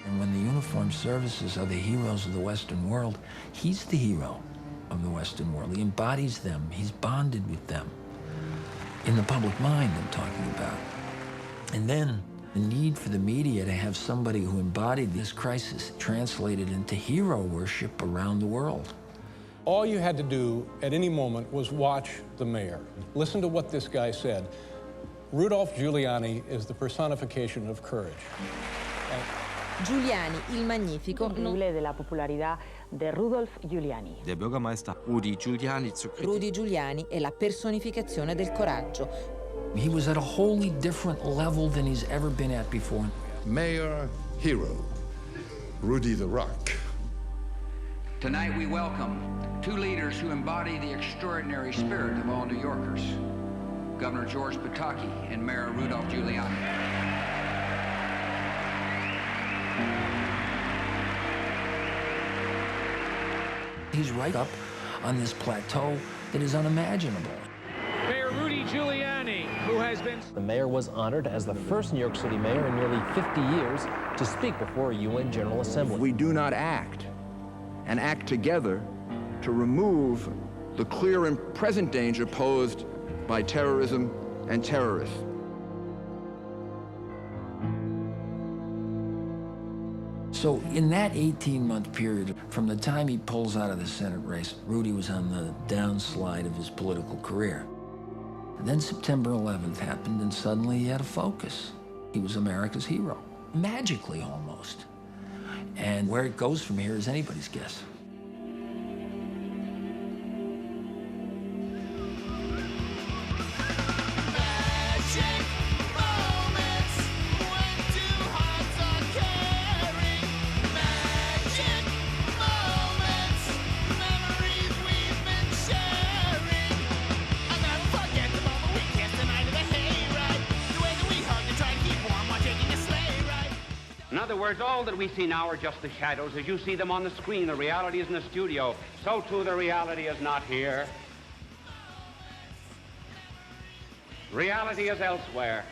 [SPEAKER 12] And when the uniformed services are the heroes of the Western world, he's the hero of the Western world. He embodies them. He's bonded with them. In the public mind, I'm talking about. And then the need for the media to have somebody who embodied this crisis translated into hero worship around the world.
[SPEAKER 22] All you had to do at any moment was watch the mayor. Listen to what this guy said. Rudolph Giuliani is the personification of courage.
[SPEAKER 23] Giuliani, il magnifico, della popolarità di Rudolph Giuliani.
[SPEAKER 24] Der Bürgermeister Rudy Giuliani zu kritisieren.
[SPEAKER 23] Rudy Giuliani è la personificazione del coraggio.
[SPEAKER 12] He was at a wholly different level than he's ever been at before.
[SPEAKER 25] Mayor Hero, Rudy the Rock.
[SPEAKER 19] Tonight we welcome
[SPEAKER 3] Two leaders who embody the extraordinary spirit of all New Yorkers, Governor George Pataki and Mayor Rudolph Giuliani.
[SPEAKER 12] He's right up on this plateau that is unimaginable.
[SPEAKER 1] Mayor Rudy Giuliani, who has been...
[SPEAKER 4] The mayor was honored as the first New York City mayor in nearly 50 years to speak before a UN General Assembly.
[SPEAKER 7] We do not act, and act together, to remove the clear and present danger posed by terrorism and terrorists.
[SPEAKER 12] So in that 18-month period, from the time he pulls out of the Senate race, Rudy was on the downslide of his political career. And then September 11th happened, and suddenly he had a focus. He was America's hero, magically almost. And where it goes from here is anybody's guess.
[SPEAKER 6] In other words, all that we see now are just the shadows. As you see them on the screen, the reality is in the studio. So too the reality is not here. Reality is elsewhere.